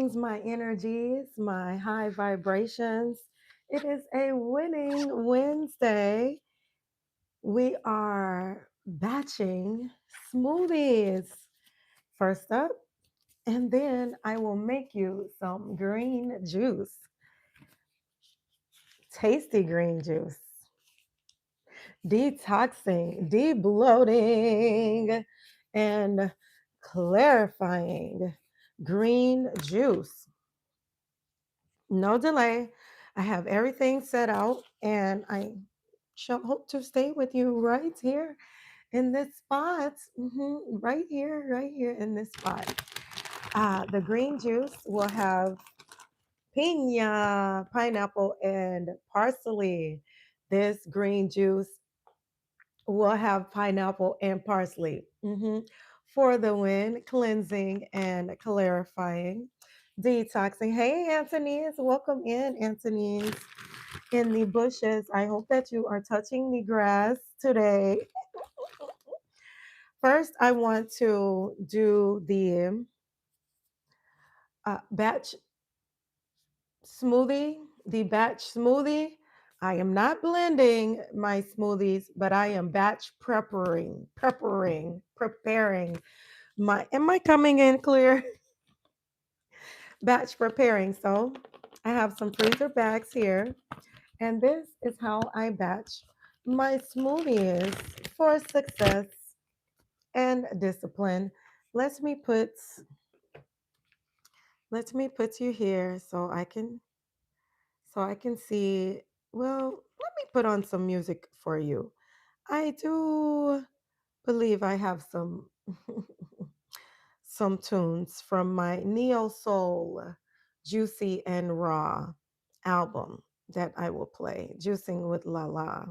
greetings, my energies, my high vibrations. It is a winning Wednesday. We are batching smoothies first up, and then I will make you some green juice, tasty green juice, detoxing, debloating, and clarifying green juice. No delay. I have everything set out, and I shall hope to stay with you right here in this spot. Right here in this spot. The green juice will have piña, pineapple, and parsley. This green juice will have pineapple and parsley. For the win, cleansing and clarifying, detoxing. Hey, Anthony's, welcome in, Anthony's, in the bushes. I hope that you are touching the grass today. First, I want to do the batch smoothie, the batch smoothie. I am not blending my smoothies, but I am batch preparing my. Am I coming in clear? Batch preparing. So I have some freezer bags here, and this is how I batch my smoothies for success and discipline. Let me put let me put you here so I can see. Well, let me put on some music for you. I do believe I have some some tunes from my neo soul Juicy and Raw album that I will play. Juicing with La.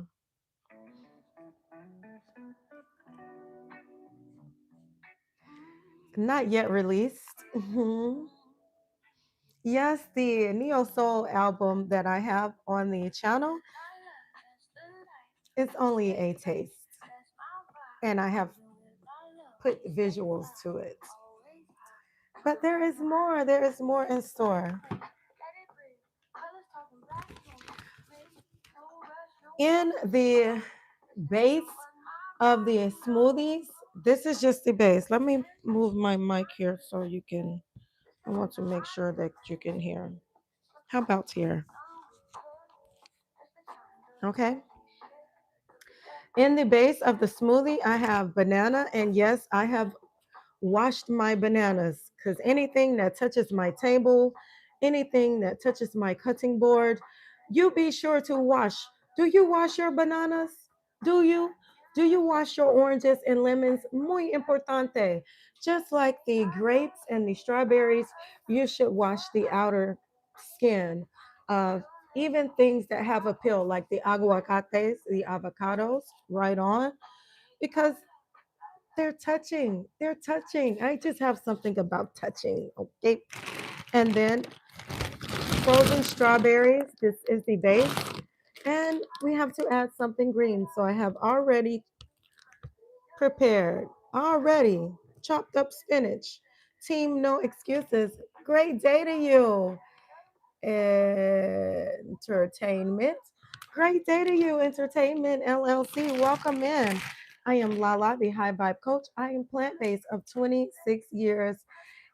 Not yet released. Yes, the neo soul album that I have on the channel is only a taste, and I have put visuals to it. But there is more. There is more in store. In the base of the smoothies, this is just the base. Let me move my mic here so you can. I want to make sure that you can hear. How about here? Okay. In the base of the smoothie, I have banana, and yes, I have washed my bananas because anything that touches my table, anything that touches my cutting board, you be sure to wash. Do you wash your bananas? Do you? Do you wash your oranges and lemons? Muy importante. Just like the grapes and the strawberries, you should wash the outer skin of even things that have a peel, like the aguacates, the avocados, right on, because they're touching. They're touching. I just have something about touching. Okay. And then frozen strawberries. This is the base. And we have to add something green. So I have already prepared, already chopped up spinach. Team No Excuses. Great day to you. Entertainment. Great day to you, Entertainment LLC. Welcome in. I am Lala, the High Vibe Coach. I am plant based of 26 years,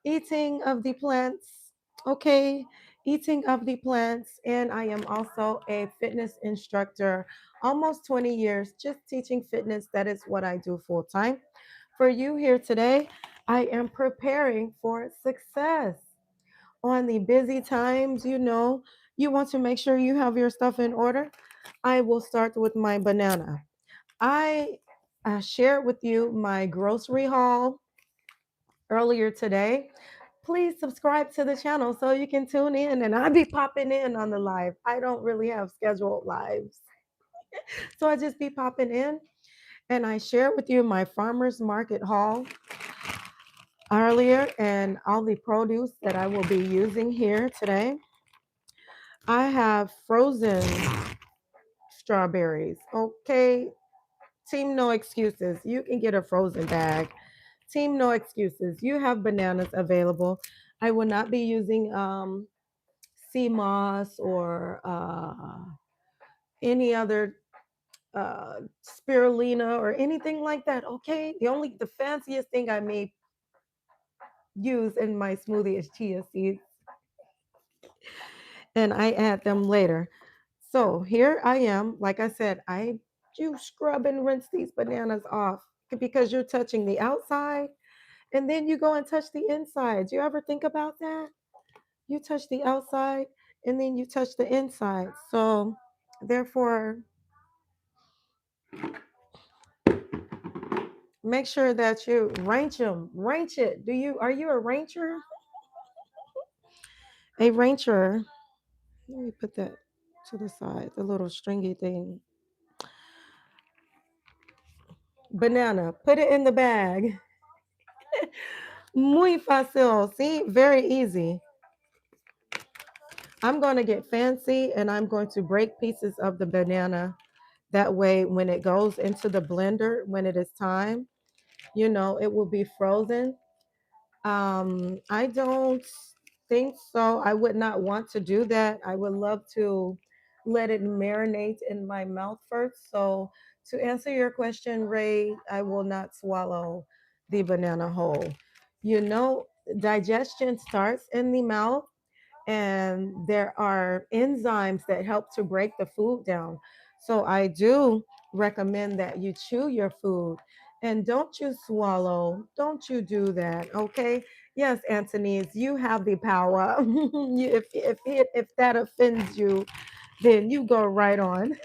eating of the plants. Okay, eating of the plants. And I am also a fitness instructor, almost 20 years, just teaching fitness. That is what I do full time. For you here today, I am preparing for success on the busy times, you want to make sure you have your stuff in order. I will start with my banana. I shared with you my grocery haul earlier today. Please subscribe to the channel so you can tune in, and I'll be popping in on the live. I don't really have scheduled lives, so I just be popping in, and I shared with you my farmers market haul earlier and all the produce that I will be using here today. I have frozen strawberries. Okay. Team No Excuses. You can get a frozen bag. Team No Excuses. You have bananas available. I will not be using sea moss or any other spirulina or anything like that. Okay, the fanciest thing I may use in my smoothie is chia seeds, and I add them later. So here I am. Like I said, I do scrub and rinse these bananas off because you're touching the outside and then you go and touch the inside. Do you ever think about that? You touch the outside and then you touch the inside. So therefore, make sure that you range them. Range it. Are you a rancher? A rancher. Let me put that to the side, the little stringy thing. Banana. Put it in the bag. Muy fácil. See, very easy. I'm going to get fancy and I'm going to break pieces of the banana. That way, when it goes into the blender, when it is time, it will be frozen. I don't think so. I would not want to do that. I would love to let it marinate in my mouth first. So, to answer your question, Ray, I will not swallow the banana whole. You know, digestion starts in the mouth, and there are enzymes that help to break the food down. So, I do recommend that you chew your food and don't you swallow. Don't you do that, okay? Yes, Anthony's, you have the power. If that offends you, then you go right on.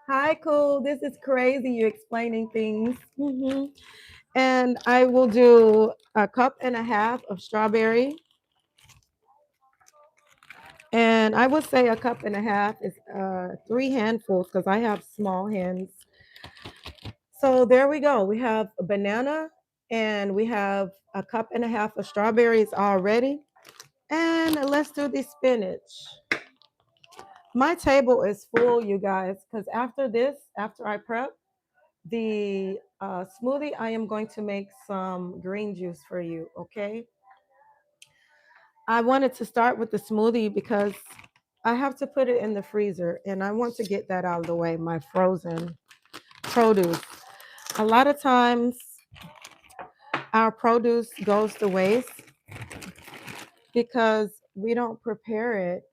Hi, cool. This is crazy. You explaining things. And I will do a cup and a half of strawberry. And I would say a cup and a half is three handfuls because I have small hands. So there we go. We have a banana and we have a cup and a half of strawberries already. And let's do the spinach. My table is full, you guys, because after this, after I prep the smoothie, I am going to make some green juice for you, okay? I wanted to start with the smoothie because I have to put it in the freezer and I want to get that out of the way, my frozen produce. A lot of times our produce goes to waste because we don't prepare it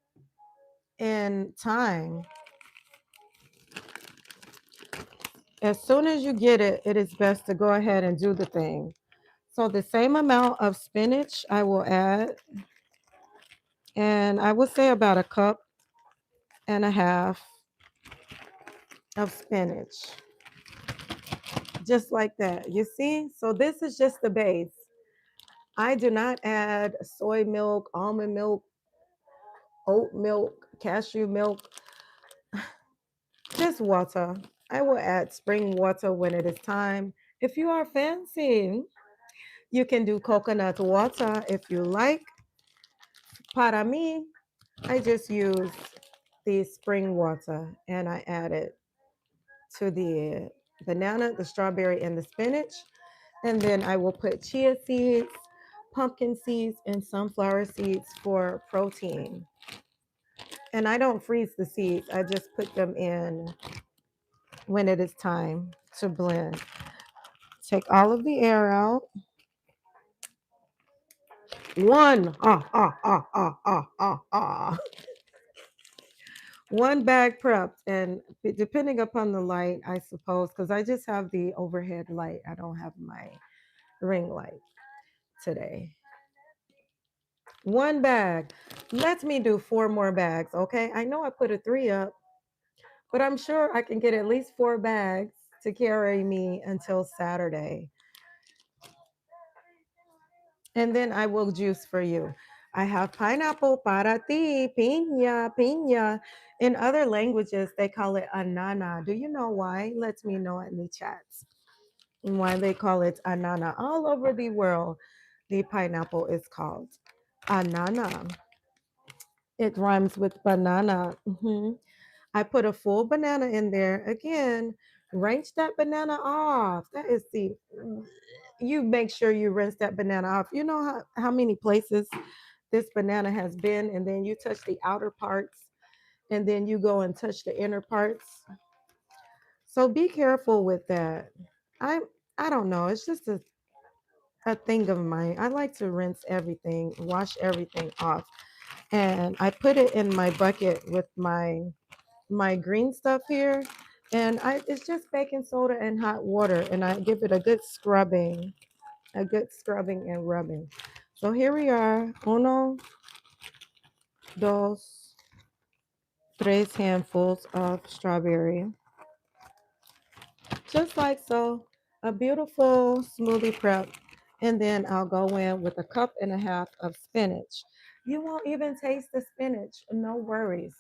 in time. As soon as you get it, it is best to go ahead and do the thing. So the same amount of spinach I will add, and I would say about a cup and a half of spinach, just like that. You see? So this is just the base. I do not add soy milk, almond milk, oat milk, cashew milk, just water. I will add spring water when it is time. If you are fancy, you can do coconut water if you like. Para mí, I just use the spring water and I add it to the banana, the strawberry, and the spinach. And then I will put chia seeds, pumpkin seeds, and sunflower seeds for protein. And I don't freeze the seeds, I just put them in when it is time to blend. Take all of the air out. One, one bag prepped, and depending upon the light, I suppose, because I just have the overhead light, I don't have my ring light today. One bag. Let me do four more bags, okay? I know I put a three up, but I'm sure I can get at least four bags to carry me until Saturday. And then I will juice for you. I have pineapple para ti, piña, piña. In other languages, they call it anana. Do you know why? Let me know in the chats why they call it anana. All over the world, the pineapple is called anana. It rhymes with banana. I put a full banana in there. Again, range that banana off. That is the you make sure you rinse that banana off. You know how many places this banana has been, and then you touch the outer parts, and then you go and touch the inner parts. So be careful with that. I I don't know. It's just a thing of mine. I like to rinse everything, wash everything off, and I put it in my bucket with my green stuff here, and I it's just baking soda and hot water, and I give it a good scrubbing and rubbing. So here we are, uno, dos, tres handfuls of strawberry, just like so. A beautiful smoothie prep, and then I'll go in with a cup and a half of spinach. You won't even taste the spinach, no worries.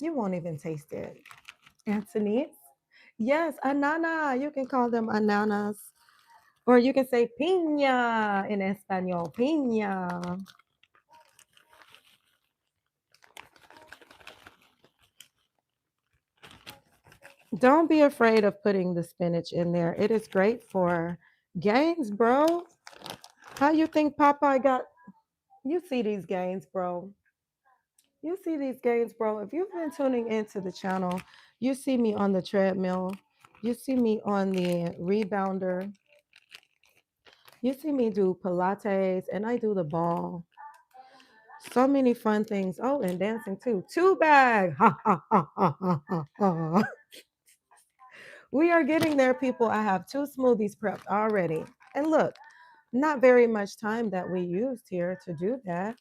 You won't even taste it. Antonies? Yes, anana. You can call them ananas. Or you can say piña in Espanol. Piña. Don't be afraid of putting the spinach in there. It is great for gains, bro. How you think Popeye got? You see these gains, bro. You see these gains, bro. If you've been tuning into the channel, you see me on the treadmill. You see me on the rebounder. You see me do Pilates, and I do the ball. So many fun things. Oh, and dancing too. Two bag. Ha, ha, ha, ha, ha, ha, ha. We are getting there, people. I have two smoothies prepped already. And look, not very much time that we used here to do that.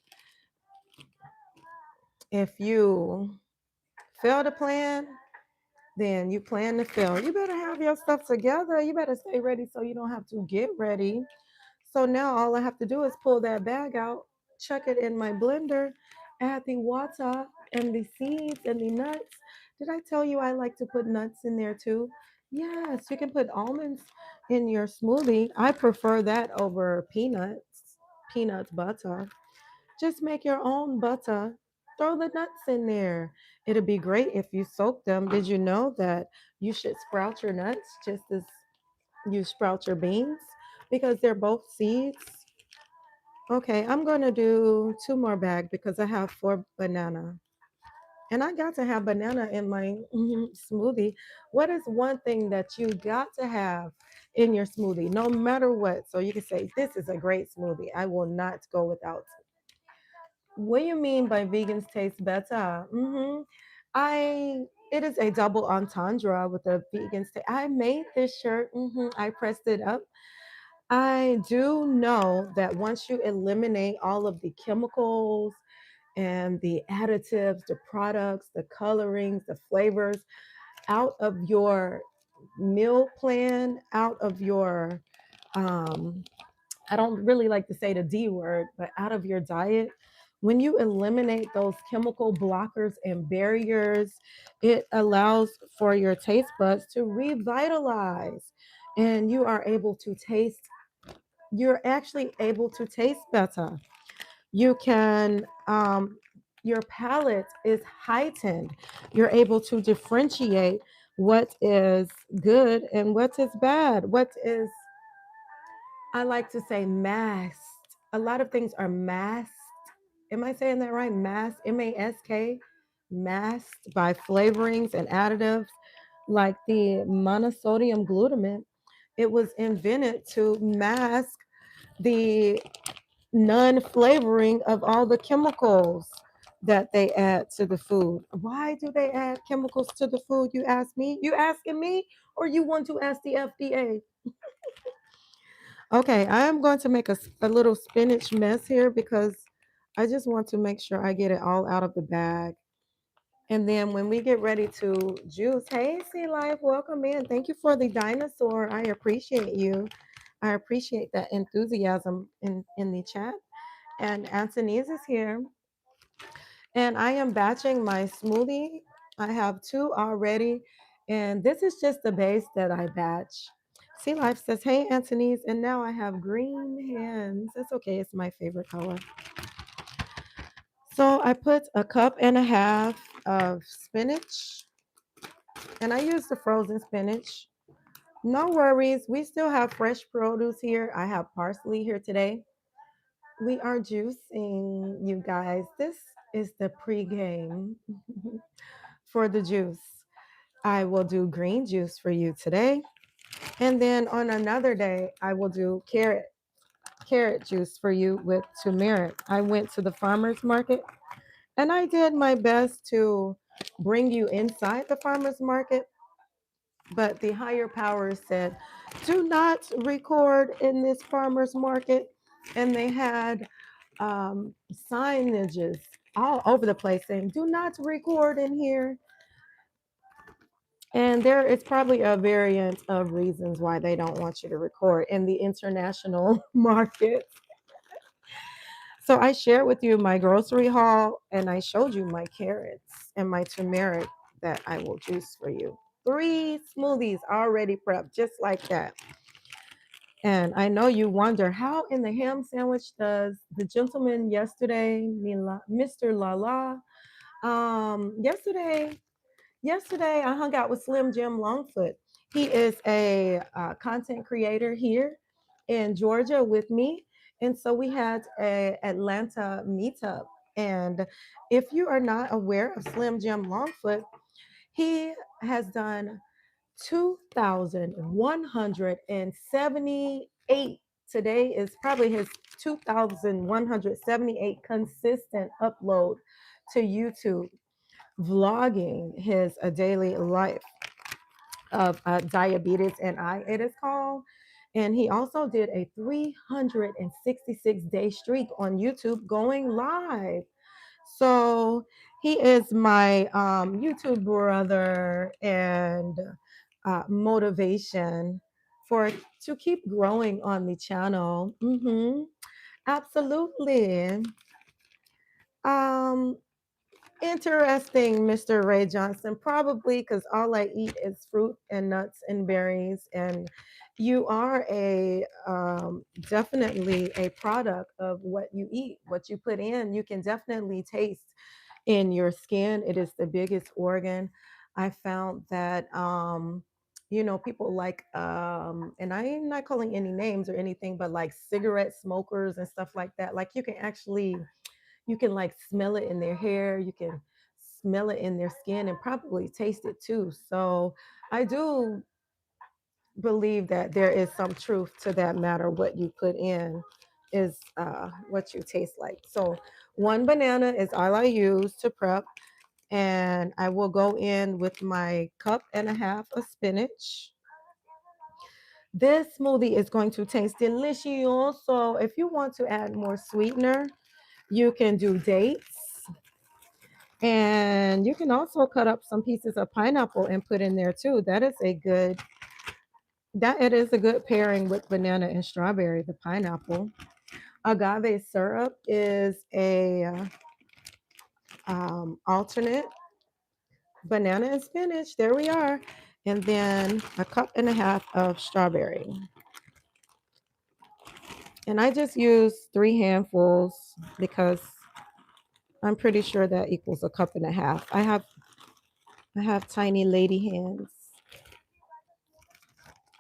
If you fail to plan, then you plan to fail. You better have your stuff together. You better stay ready so you don't have to get ready. So now all I have to do is pull that bag out, chuck it in my blender, add the water and the seeds and the nuts. Did I tell you I like to put nuts in there too? Yes, you can put almonds in your smoothie. I prefer that over peanut butter. Just make your own butter. Throw the nuts in there. It'd be great if you soak them. Did you know that you should sprout your nuts just as you sprout your beans? Because they're both seeds. Okay, I'm going to do two more bags because I have four banana. And I got to have banana in my smoothie. What is one thing that you got to have in your smoothie, no matter what? So you can say, this is a great smoothie. I will not go without. What do you mean by vegans taste better? I it is a double entendre with the vegans. I made this shirt. I pressed it up. I do know that once you eliminate all of the chemicals and the additives, the products, the colorings, the flavors out of your meal plan, out of your um, I don't really like to say the D word, but out of your diet, when you eliminate those chemical blockers and barriers, it allows for your taste buds to revitalize. And you're actually able to taste better. You can, your palate is heightened. You're able to differentiate what is good and what is bad, what is I like to say masked. A lot of things are masked. Am I saying that right? Masked, M-A-S-K, masked by flavorings and additives like the monosodium glutamate. It was invented to mask the non-flavoring of all the chemicals that they add to the food. Why do they add chemicals to the food? You ask me? You asking me? Or you want to ask the FDA? Okay, I am going to make a little spinach mess here because I just want to make sure I get it all out of the bag. And then when we get ready to juice, hey, Sea Life, welcome in. Thank you for the dinosaur. I appreciate you. I appreciate that enthusiasm in the chat. And Antonese is here. And I am batching my smoothie. I have two already. And this is just the base that I batch. Sea Life says, hey, Antonese. And now I have green hands. It's okay. It's my favorite color. So I put a cup and a half of spinach. And I use the frozen spinach. No worries. We still have fresh produce here. I have parsley here today. We are juicing, you guys. This is the pregame for the juice. I will do green juice for you today. And then on another day, I will do carrot juice for you with turmeric. I went to the farmer's market and I did my best to bring you inside the farmer's market, but the higher powers said, do not record in this farmer's market. And they had signages all over the place saying, do not record in here. And there is probably a variant of reasons why they don't want you to record in the international market. So I shared with you my grocery haul and I showed you my carrots and my turmeric that I will juice for you. 3 smoothies already prepped, just like that. And I know you wonder how in the ham sandwich does the gentleman yesterday, Mr. Lala, yesterday I hung out with Slim Jim Longfoot. He is a content creator here in Georgia with me, and so we had a Atlanta meetup. And if you are not aware of Slim Jim Longfoot, he has done 2,178. Today is probably his 2,178 consistent upload to YouTube, vlogging his daily life of diabetes and I, it is called. And he also did a 366-day streak on YouTube going live. So he is my YouTube brother and motivation for to keep growing on the channel. Absolutely. Um, Interesting, Mr. Ray Johnson. Probably because all I eat is fruit and nuts and berries, and you are a definitely a product of what you eat, what you put in. You can definitely taste in your skin. It is the biggest organ. I found that people like and I'm not calling any names or anything, but like cigarette smokers and stuff like that. Like you can like smell it in their hair, you can smell it in their skin and probably taste it too. So I do believe that there is some truth to that matter. What you put in is what you taste like. So 1 banana is all I use to prep, and I will go in with my cup and a half of spinach. This smoothie is going to taste delicious. So if you want to add more sweetener, you can do dates. And you can also cut up some pieces of pineapple and put in there too. That it is a good pairing with banana and strawberry, the pineapple. Agave syrup is a alternate. Banana and spinach, there we are. And then a cup and a half of strawberry. And I just use 3 handfuls because I'm pretty sure that equals a cup and a half. I have tiny lady hands.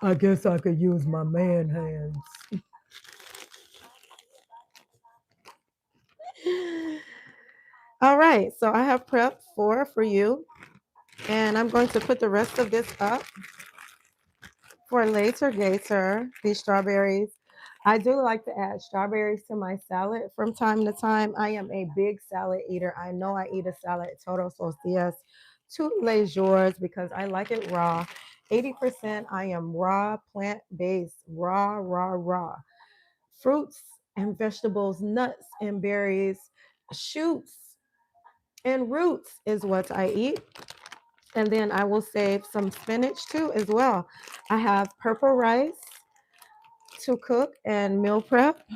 I guess I could use my man hands. All right, so I have prepped 4 for you, and I'm going to put the rest of this up for later gator, these strawberries. I do like to add strawberries to my salad from time to time. I am a big salad eater. I know I eat a salad todos los días, tous les jours, because I like it raw. 80% I am raw, plant-based, raw. Fruits and vegetables, nuts and berries, shoots and roots is what I eat. And then I will save some spinach too as well. I have purple rice to cook and meal prep.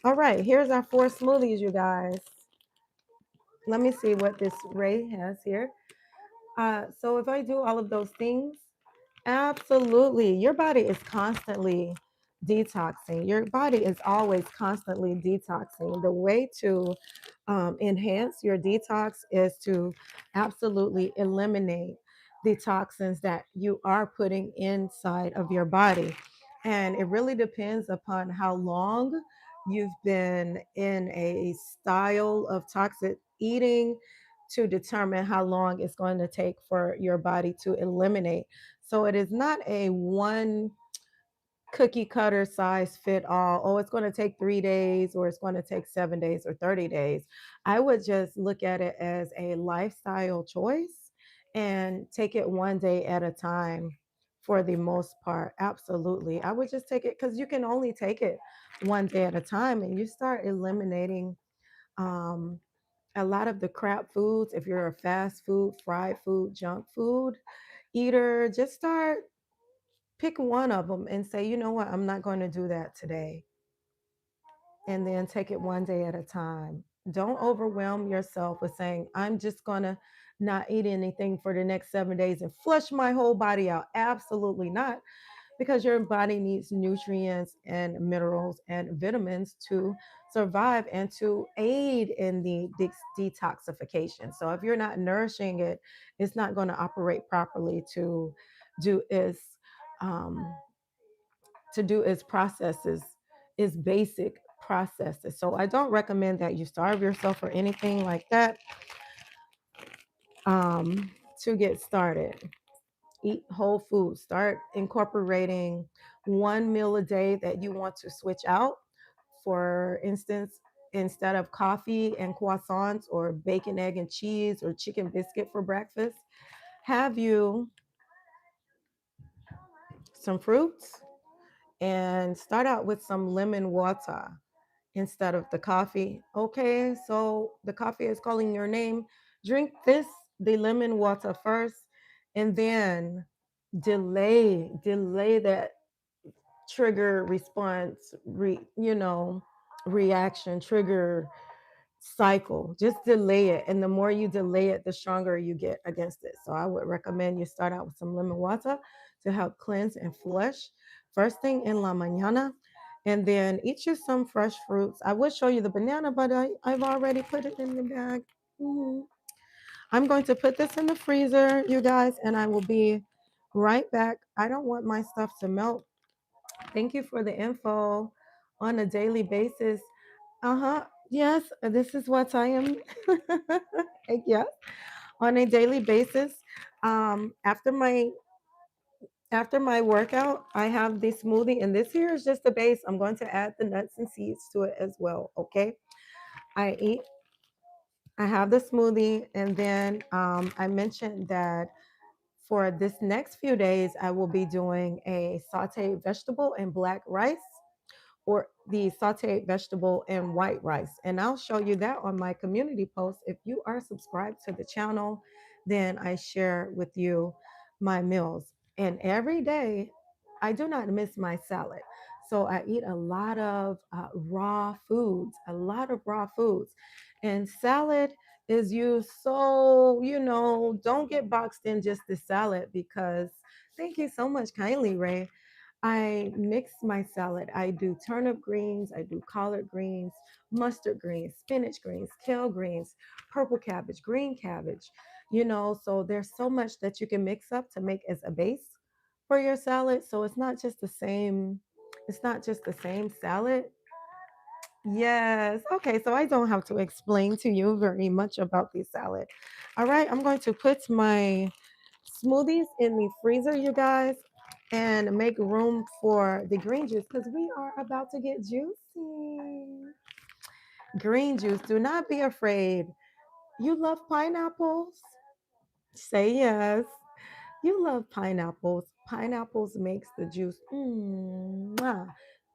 All right, here's our 4 smoothies, you guys. Let me see what this Ray has here. So if I do all of those things, absolutely, your body is constantly detoxing. Your body is always constantly detoxing. The way to enhance your detox is to absolutely eliminate the toxins that you are putting inside of your body. And it really depends upon how long you've been in a style of toxic eating to determine how long it's going to take for your body to eliminate. So it is not a one cookie cutter size fit all. Oh, it's going to take 3 days, or it's going to take 7 days, or 30 days. I would just look at it as a lifestyle choice and take it one day at a time for the most part. Absolutely. I would just take it because you can only take it one day at a time, and you start eliminating um, a lot of the crap foods. If you're a fast food, fried food, junk food eater, just start pick one of them and say, you know what, I'm not going to do that today. And then take it one day at a time. Don't overwhelm yourself with saying, I'm just going to not eat anything for the next 7 days and flush my whole body out. Absolutely not, because your body needs nutrients and minerals and vitamins to survive and to aid in the detoxification. So if you're not nourishing it, it's not going to operate properly do its um, do its processes, its basic processes. So I don't recommend that you starve yourself or anything like that um, to get started. Eat whole foods. Start incorporating one meal a day that you want to switch out. For instance, instead of coffee and croissants or bacon, egg, and cheese or chicken biscuit for breakfast, have you some fruits and start out with some lemon water instead of the coffee. Okay, so the coffee is calling your name. Drink the lemon water first, and then delay that trigger response, reaction, trigger cycle. Just delay it. And the more you delay it, the stronger you get against it. So I would recommend you start out with some lemon water to help cleanse and flush first thing in la mañana. And then eat you some fresh fruits. I would show you the banana, but I've already put it in the bag. Mhm. I'm going to put this in the freezer, you guys, and I will be right back. I don't want my stuff to melt. Thank you for the info on a daily basis. Uh-huh. Yes, this is what I am. Yes, on a daily basis. After my workout, I have the smoothie, and this here is just the base. I'm going to add the nuts and seeds to it as well. Okay. I eat. I have the smoothie, and then I mentioned that for this next few days, I will be doing a sauteed vegetable and black rice, or the sauteed vegetable and white rice. And I'll show you that on my community post. If you are subscribed to the channel, then I share with you my meals. And every day, I do not miss my salad. So I eat a lot of raw foods, a lot of raw foods. And salad is used so, don't get boxed in just the salad because thank you so much, kindly, Ray. I mix my salad. I do turnip greens, I do collard greens, mustard greens, spinach greens, kale greens, purple cabbage, green cabbage. So there's so much that you can mix up to make as a base for your salad. So it's not just the same salad. Yes. Okay. So I don't have to explain to you very much about the salad. All right. I'm going to put my smoothies in the freezer, you guys, and make room for the green juice because we are about to get juicy. Green juice. Do not be afraid. You love pineapples? Say yes. You love pineapples. Pineapples makes the juice.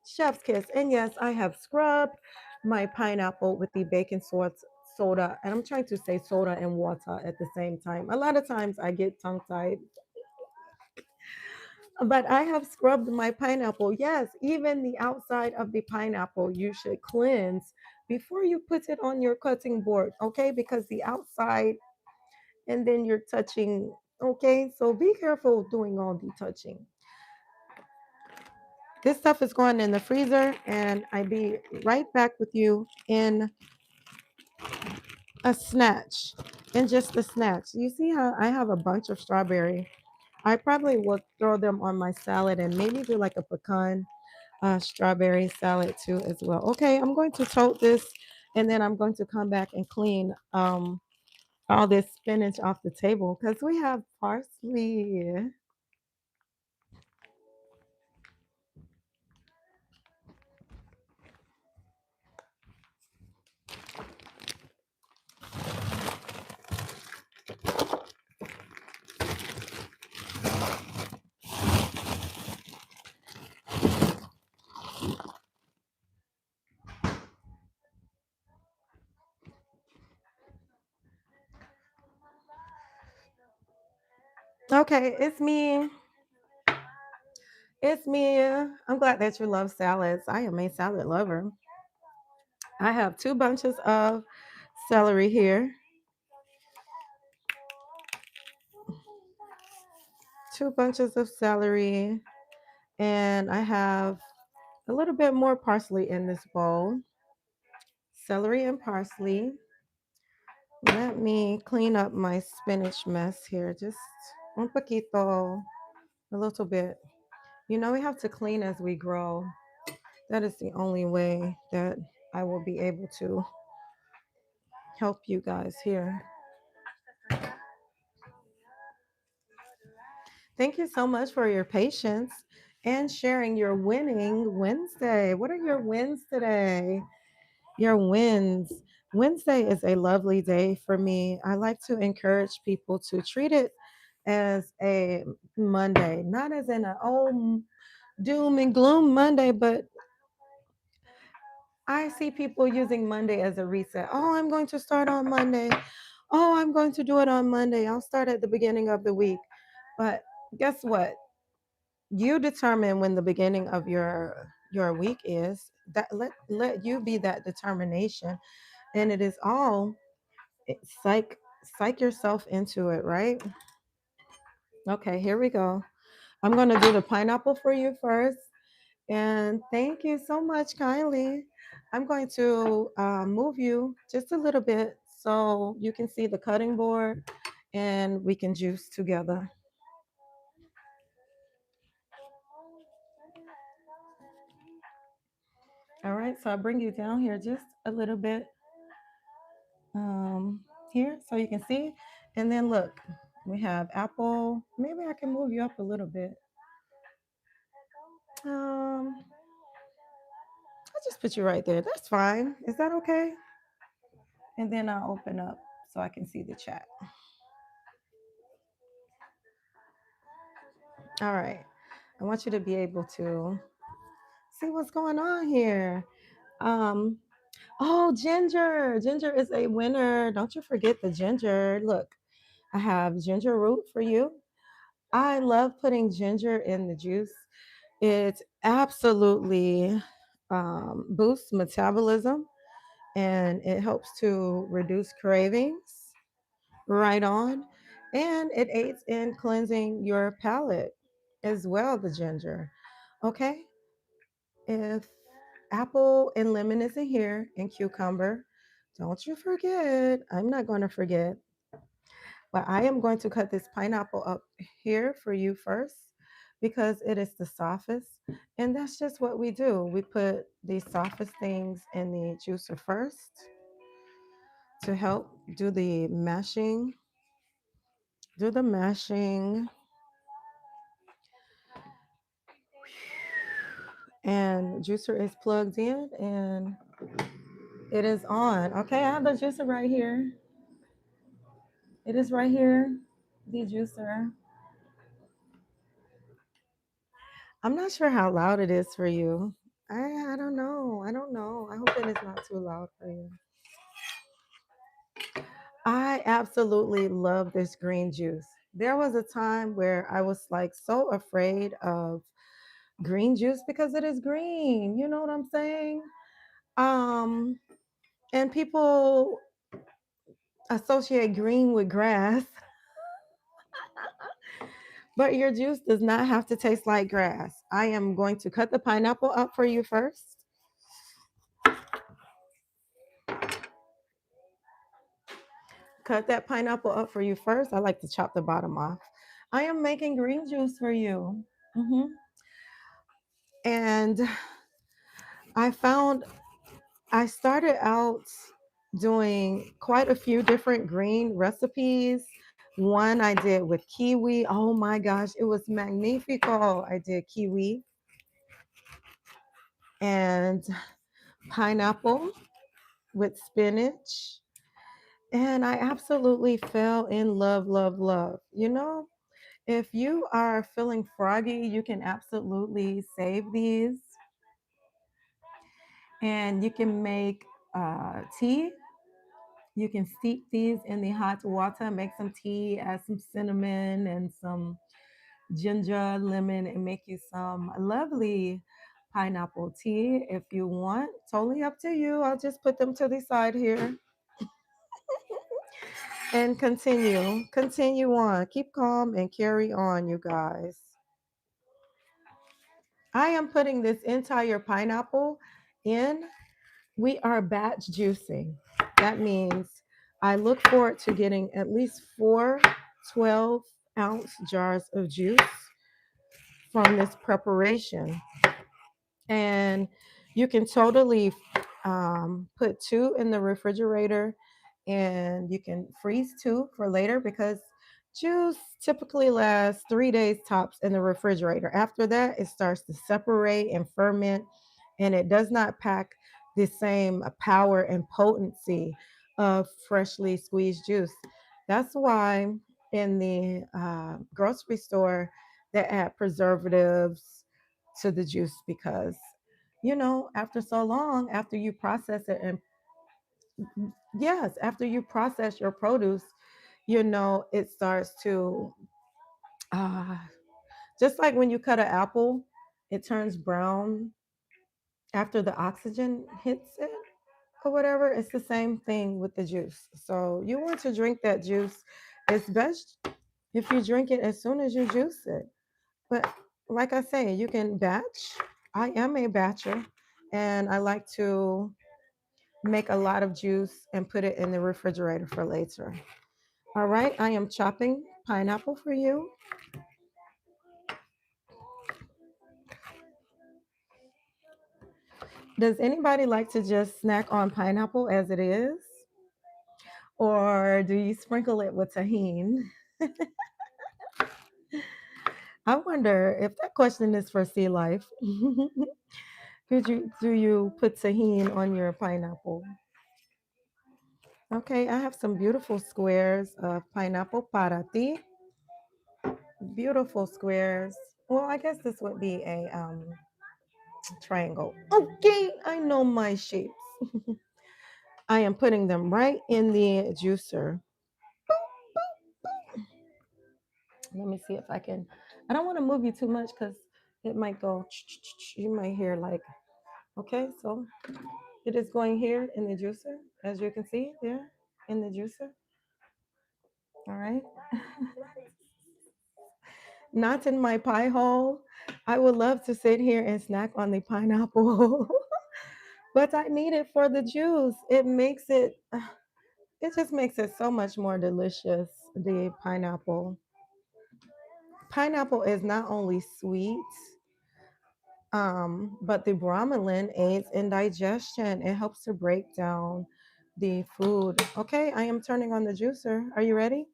Chef's kiss. And yes, I have scrubbed my pineapple with the baking soda. And I'm trying to say soda and water at the same time. A lot of times I get tongue tied, but I have scrubbed my pineapple. Yes, even the outside of the pineapple you should cleanse before you put it on your cutting board, okay? Because the outside, and then you're touching, okay? So be careful doing all the touching. This stuff is going in the freezer, and I'll be right back with you in a snatch. and just the snacks. You see how I have a bunch of strawberry. I probably will throw them on my salad and maybe do like a pecan strawberry salad too as well. Okay, I'm going to tote this and then I'm going to come back and clean all this spinach off the table because we have parsley. Okay, it's me. It's me. I'm glad that you love salads. I am a salad lover. I have two bunches of celery here, two bunches of celery, and I have a little bit more parsley in this bowl. Celery and parsley. Let me clean up my spinach mess here. Just un poquito, a little bit. You know, we have to clean as we grow. That is the only way that I will be able to help you guys here. Thank you so much for your patience and sharing your winning Wednesday. What are your wins today? Your wins. Wednesday is a lovely day for me. I like to encourage people to treat it as a Monday, not as in a doom and gloom Monday, but I see people using Monday as a reset. Oh, I'm going to start on Monday. Oh, I'm going to do it on Monday. I'll start at the beginning of the week. But guess what? You determine when the beginning of your week is. That let you be that determination, and it is all psych psych yourself into it, right? Okay, here we go. I'm going to do the pineapple for you first. And thank you so much, kindly. I'm going to move you just a little bit so you can see the cutting board and we can juice together. All right, so I'll bring you down here just a little bit um, here so you can see. And then look, we have apple. Maybe I can move you up a little bit. I'll just put you right there. That's fine. Is that okay? And then I'll open up so I can see the chat. All right. I want you to be able to see what's going on here. Um, oh, ginger. Ginger is a winner. Don't you forget the ginger. Look, I have ginger root for you. I love putting ginger in the juice. It absolutely boosts metabolism and it helps to reduce cravings. Right on. And it aids in cleansing your palate as well, the ginger. Okay. If apple and lemon isn't here and cucumber, don't you forget. I'm not going to forget. But I am going to cut this pineapple up here for you first because it is the softest. And that's just what we do. We put the softest things in the juicer first to help do the mashing, and juicer is plugged in and it is on. Okay, I have the juicer right here. It is right here, the juicer. I'm not sure how loud it is for you. I don't know. I don't know. I hope it is not too loud for you. I absolutely love this green juice. There was a time where I was like so afraid of green juice because it is green. You know what I'm saying? Um, and people associate green with grass, but your juice does not have to taste like grass. I am going to cut the pineapple up for you first. cut that pineapple up for you first. I like to chop the bottom off. I am making green juice for you. hmm And I found I started out doing quite a few different green recipes. One I did with kiwi. Oh my gosh, it was magnifico. I did kiwi and pineapple with spinach. And I absolutely fell in love, love, love. If you are feeling froggy, you can absolutely save these and you can make tea. You can steep these in the hot water, make some tea, add some cinnamon and some ginger, lemon, and make you some lovely pineapple tea if you want. Totally up to you. I'll just put them to the side here and continue. Continue on. Keep calm and carry on, you guys. I am putting this entire pineapple in. We are batch juicing. That means I look forward to getting at least 4 12-ounce jars of juice from this preparation. And you can totally put two in the refrigerator and you can freeze two for later because juice typically lasts 3 days tops in the refrigerator. After that, it starts to separate and ferment, and it does not pack the same power and potency of freshly squeezed juice. That's why in the grocery store they add preservatives to the juice because after so long, after you process it, and yes, after you process your produce, it starts to uh just like when you cut an apple, it turns brown after the oxygen hits it or whatever. It's the same thing with the juice. So you want to drink that juice. It's best if you drink it as soon as you juice it. But like I say, you can batch. I am a batcher, and I like to make a lot of juice and put it in the refrigerator for later. All right, I am chopping pineapple for you. Does anybody like to just snack on pineapple as it is? Or do you sprinkle it with tahini? I wonder if that question is for sea life. Do you put tahini on your pineapple? Okay, I have some beautiful squares of pineapple parati. Beautiful squares. Well, I guess this would be a triangle. Okay, I know my shapes. I am putting them right in the juicer. Let me see if I can. I don't want to move you too much because it might go. You might hear like, okay, so it is going here in the juicer, as you can see there in the juicer. All right. Not in my pie hole. I would love to sit here and snack on the pineapple, but I need it for the juice. It just makes it so much more delicious. The pineapple. Pineapple is not only sweet, but the bromelain aids in digestion. It helps to break down the food. Okay, I am turning on the juicer. Are you ready?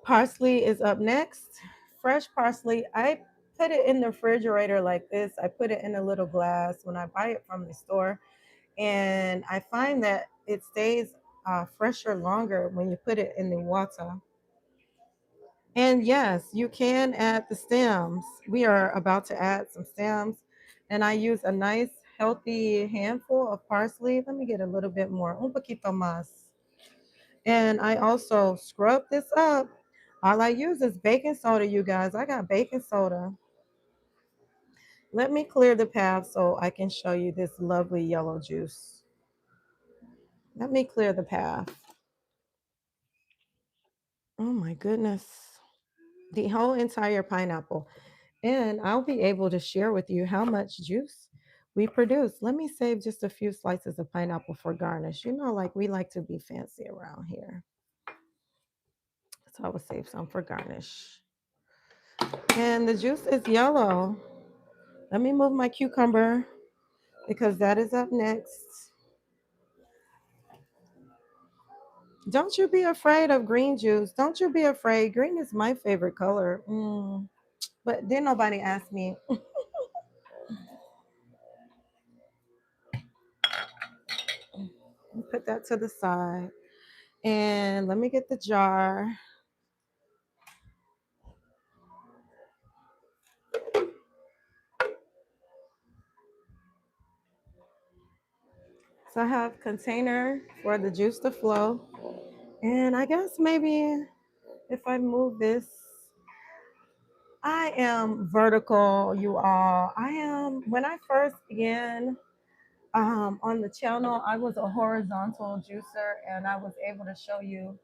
Parsley is up next. Fresh parsley. I put it in the refrigerator like this. I put it in a little glass when I buy it from the store. And I find that it stays fresher longer when you put it in the water. And yes, you can add the stems. We are about to add some stems. And I use a nice, healthy handful of parsley. Let me get a little bit more. Un poquito más. And I also scrub this up. All I use is baking soda, you guys. I got baking soda. Let me clear the path so I can show you this lovely yellow juice. Let me clear the path. Oh my goodness. The whole entire pineapple. And I'll be able to share with you how much juice we produce. Let me save just a few slices of pineapple for garnish. You know, like we like to be fancy around here. So I will save some for garnish. And the juice is yellow. Let me move my cucumber because that is up next. Don't you be afraid of green juice. Don't you be afraid. Green is my favorite color. But then nobody asked me. Put that to the side. And let me get the jar. So I have container for the juice to flow. And I guess maybe if I move this, I am vertical, you all. I am, when I first began on the channel, I was a horizontal juicer and I was able to show you,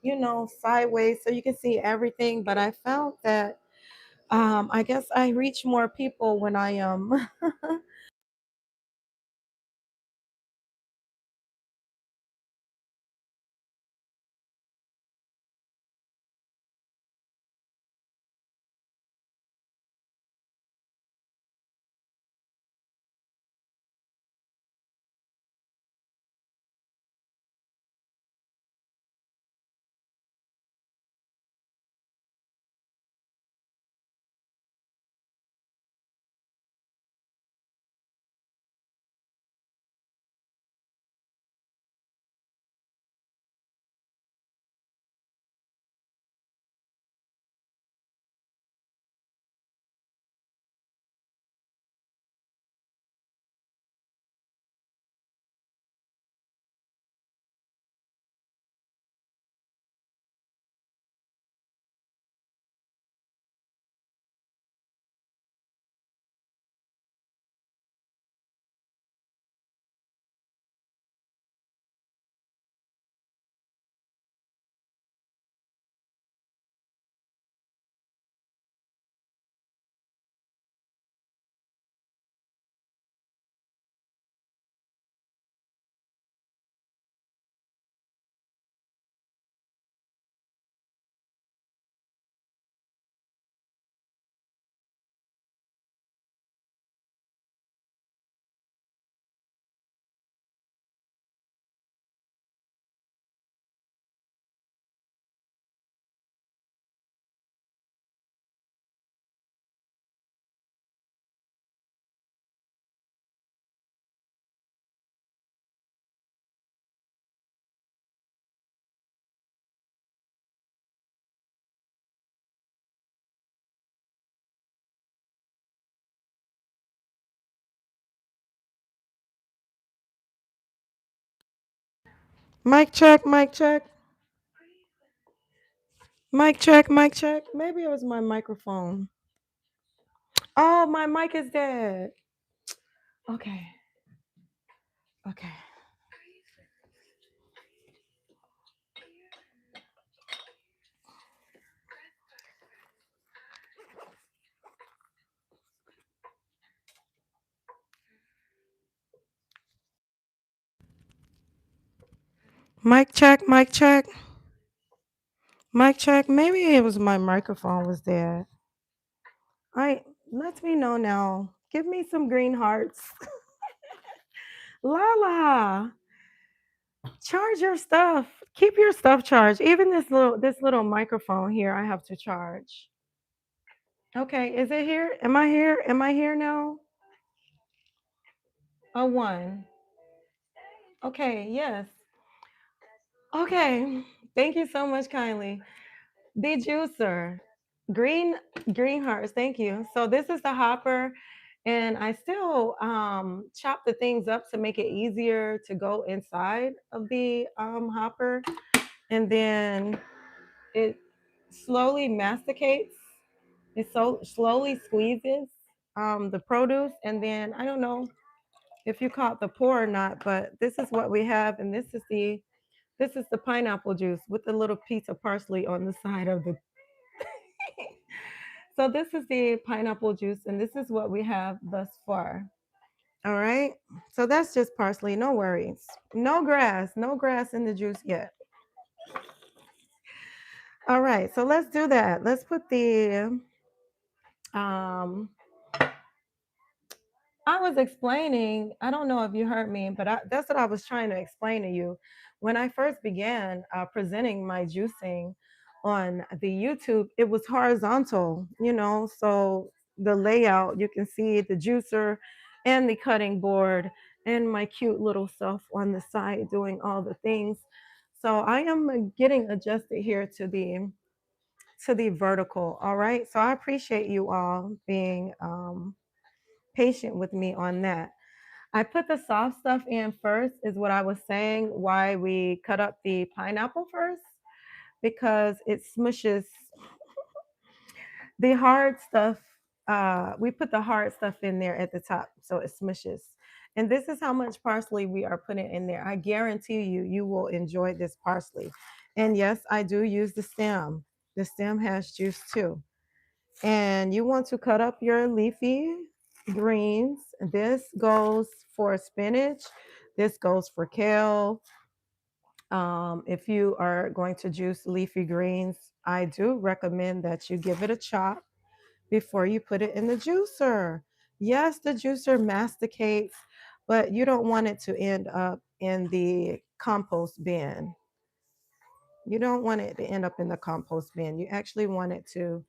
you know, sideways so you can see everything. But I found that I guess I reach more people when I am. Mic check, mic check, mic check, mic check. Maybe it was my microphone. Oh, my mic is dead. Okay, okay. Mic check, mic check, mic check. Maybe it was my microphone was dead. I let me know now. Give me some green hearts. Lala, charge your stuff. Keep your stuff charged. Even this little microphone here, I have to charge. Okay, is it here? Am I here? Am I here now? A one. Okay, yes. Okay. Thank you so much, kindly. The juicer. Green green hearts. Thank you. So this is the hopper. And I still chop the things up to make it easier to go inside of the hopper. And then it slowly masticates. It so slowly squeezes the produce. And then I don't know if you caught the pour or not, but this is what we have. And this is the pineapple juice with the little piece of parsley on the side of the. So this is the pineapple juice, and this is what we have thus far. All right. So that's just parsley. No worries. No grass. No grass in the juice yet. All right. So let's do that. Let's put the um I was explaining, I don't know if you heard me, but that's what I was trying to explain to you. When I first began presenting my juicing on the YouTube, it was horizontal, so the layout, you can see the juicer and the cutting board and my cute little self on the side doing all the things. So I am getting adjusted here to the vertical. All right. So I appreciate you all being patient with me on that. I put the soft stuff in first, is what I was saying, why we cut up the pineapple first, because it smushes the hard stuff. We put the hard stuff in there at the top, so it smushes. And this is how much parsley we are putting in there. I guarantee you, you will enjoy this parsley. And yes, I do use the stem. The stem has juice too. And you want to cut up your leafy greens. This goes for spinach. This goes for kale. If you are going to juice leafy greens, I do recommend that you give it a chop before you put it in the juicer. Yes, the juicer masticates, but you don't want it to end up in the compost bin. You don't want it to end up in the compost bin. You actually want it to,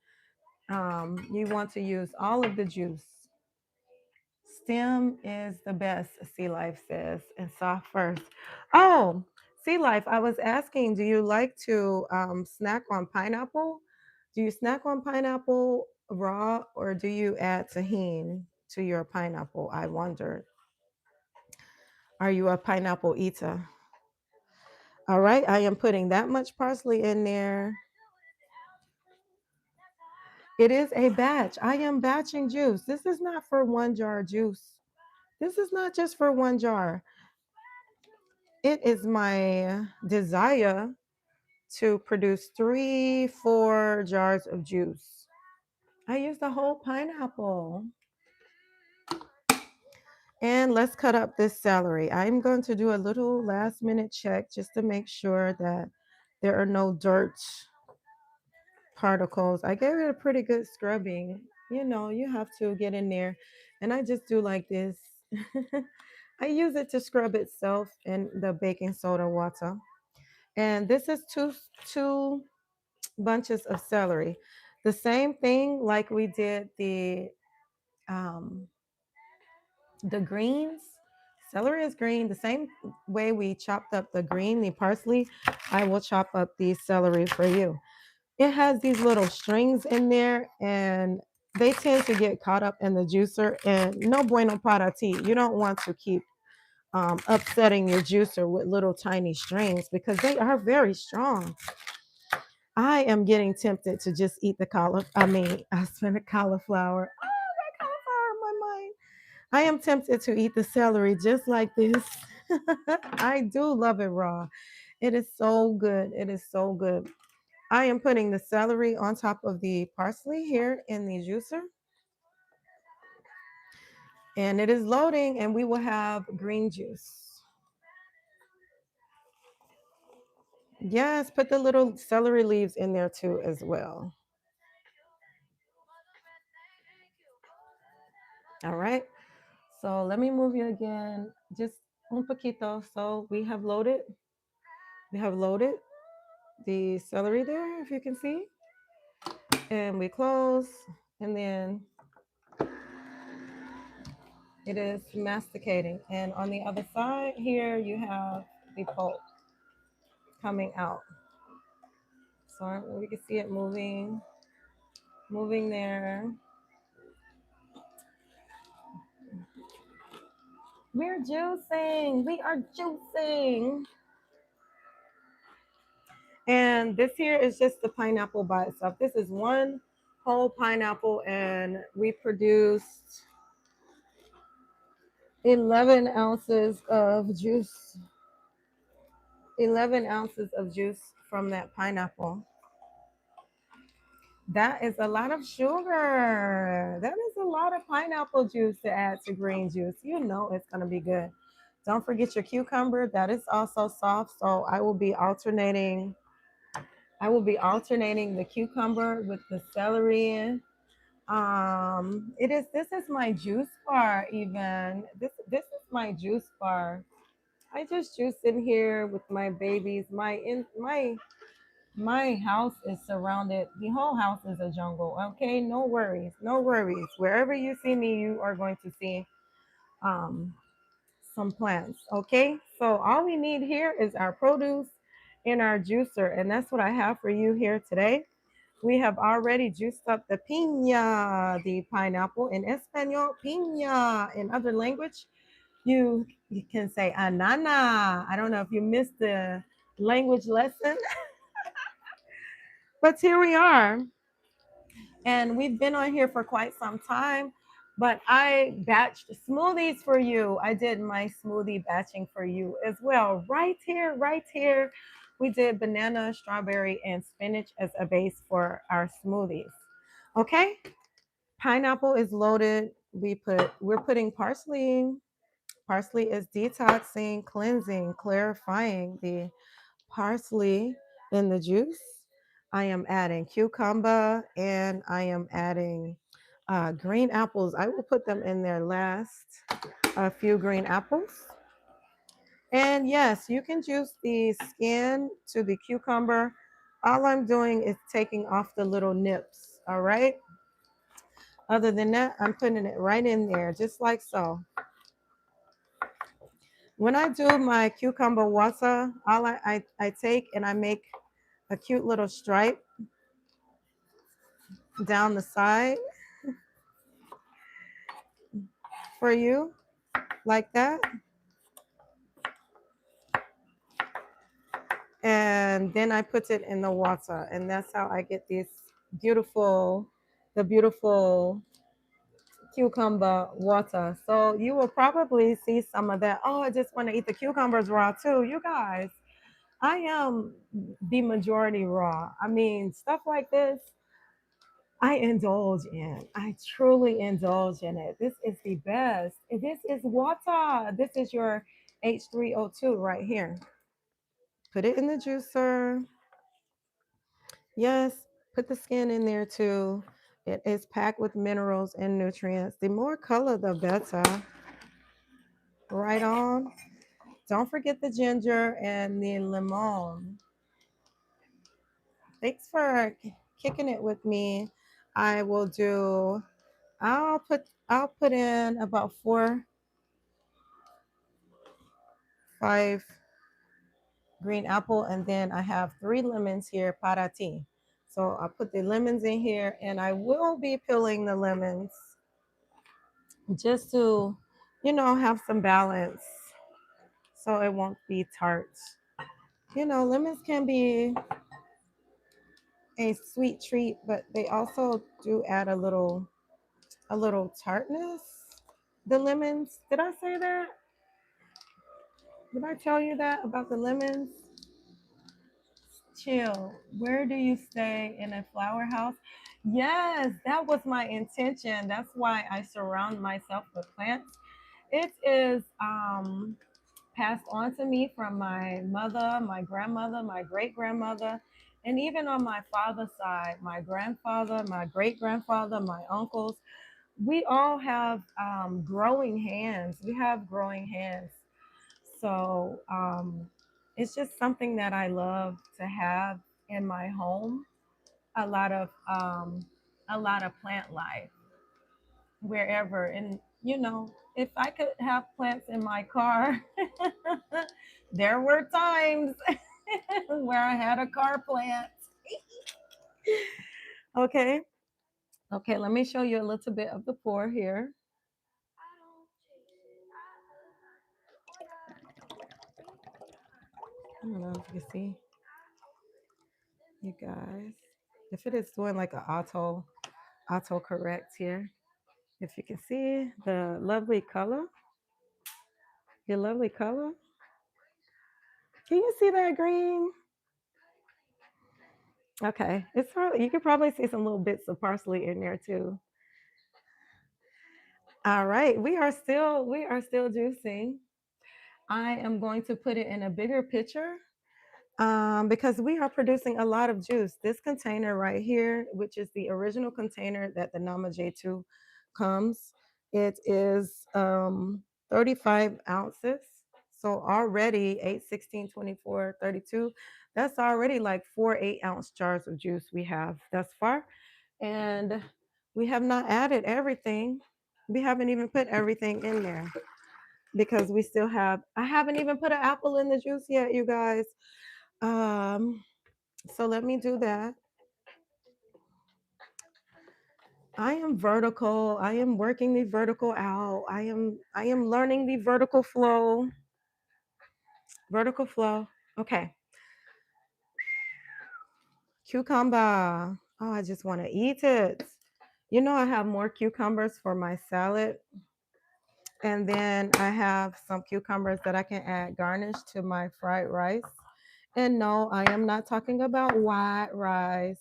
you want to use all of the juice. Stem is the best, Sea Life says, and soft first. Oh, Sea Life, I was asking, do you like to snack on pineapple? Do you snack on pineapple raw or do you add tahini to your pineapple? I wondered. Are you a pineapple eater? All right, I am putting that much parsley in there. It is a batch. I am batching juice. This is not for one jar juice. This is not just for one jar. It is my desire to produce 3, 4 jars of juice. I use the whole pineapple. And let's cut up this celery. I'm going to do a little last minute check just to make sure that there are no dirt particles. I gave it a pretty good scrubbing. You have to get in there. And I just do like this. I use it to scrub itself in the baking soda water. And this is two bunches of celery. The same thing like we did um, the greens. Celery is green. The same way we chopped up the parsley, I will chop up the celery for you. It has these little strings in there, and they tend to get caught up in the juicer. And no bueno para ti. You don't want to keep upsetting your juicer with little tiny strings because they are very strong. I am getting tempted to just eat the cauliflower. I mean, I spent a cauliflower. Oh, that cauliflower in my mind. I am tempted to eat the celery just like this. I do love it raw. It is so good. It is so good. I am putting the celery on top of the parsley here in the juicer. And it is loading, and we will have green juice. Yes, put the little celery leaves in there too as well. All right. So let me move you again, just un poquito. So we have loaded the celery there, if you can see, and we close, and then it is masticating. And on the other side here, you have the pulp coming out. So we can see it moving there. We're juicing. We are juicing. And this here is just the pineapple by itself. This is one whole pineapple, and we produced 11 ounces of juice. 11 ounces of juice from that pineapple. That is a lot of sugar. That is a lot of pineapple juice to add to green juice. You know it's going to be good. Don't forget your cucumber. That is also soft. So I will be alternating the cucumber with the celery. This is my juice bar even. This is my juice bar. I just juice in here with my babies. My house is surrounded. The whole house is a jungle. Okay, no worries, no worries. Wherever you see me, you are going to see um some plants. Okay, so all we need here is our produce in our juicer, and that's what I have for you here today. We have already juiced up the piña, the pineapple in Espanol, piña in other language. You can say anana. I don't know if you missed the language lesson, but here we are. And we've been on here for quite some time. But I batched smoothies for you. I did my smoothie batching for you as well. Right here, right here. We did banana, strawberry, and spinach as a base for our smoothies. Okay. Pineapple is loaded. We're putting parsley. Parsley is detoxing, cleansing, clarifying. The parsley in the juice. I am adding cucumber and I am adding green apples. I will put them in there last. A few green apples. And yes, you can juice the skin to the cucumber. All I'm doing is taking off the little nips. All right. Other than that, I'm putting it right in there, just like so. When I do my cucumber water, I take and I make a cute little stripe down the side for you, like that. And then I put it in the water, and that's how I get this beautiful, the beautiful cucumber water. So you will probably see some of that. Oh, I just want to eat the cucumbers raw too. You guys, I am the majority raw. I mean, stuff like this, I indulge in. I truly indulge in it. This is the best. This is water. This is your H3O2 right here. Put it in the juicer. Yes, put the skin in there too. It is packed with minerals and nutrients. The more color, the better. Right on. Don't forget the ginger and the lemon. Thanks for kicking it with me. I will do. I'll put in about 5 green apple, and then I have 3 lemons here para ti. So I'll put the lemons in here, and I will be peeling the lemons just to, have some balance so it won't be tart. Lemons can be a sweet treat, but they also do add a little tartness. The lemons, did I say that? Did I tell you that about the lemons? Chill. Where do you stay in a flower house? Yes, that was my intention. That's why I surround myself with plants. It is passed on to me from my mother, my grandmother, my great grandmother, and even on my father's side, my grandfather, my great grandfather, my uncles. We all have growing hands. We have growing hands. So it's just something that I love to have in my home. A lot of plant life wherever, and if I could have plants in my car, there were times where I had a car plant. Okay, okay. Let me show you a little bit of the pour here. I don't know if you can see, you guys. If it is doing like an auto correct here. If you can see the lovely color, your lovely color. Can you see that green? Okay, it's probably, you can probably see some little bits of parsley in there too. All right, we are still juicing. I am going to put it in a bigger pitcher because we are producing a lot of juice. This container right here, which is the original container that the Nama J2 comes, it is 35 ounces. So already 8, 16, 24, 32. That's already like 4 8-ounce jars of juice we have thus far. And we have not added everything. We haven't even put everything in there because we still have, I haven't even put an apple in the juice yet, you guys. Um, so let me do that. I am vertical. I am working the vertical out. I am learning the vertical flow. Vertical flow. Okay. Cucumber. Oh, I just want to eat it. You know, I have more cucumbers for my salad. And then I have some cucumbers that I can add garnish to my fried rice. And no, I am not talking about white rice.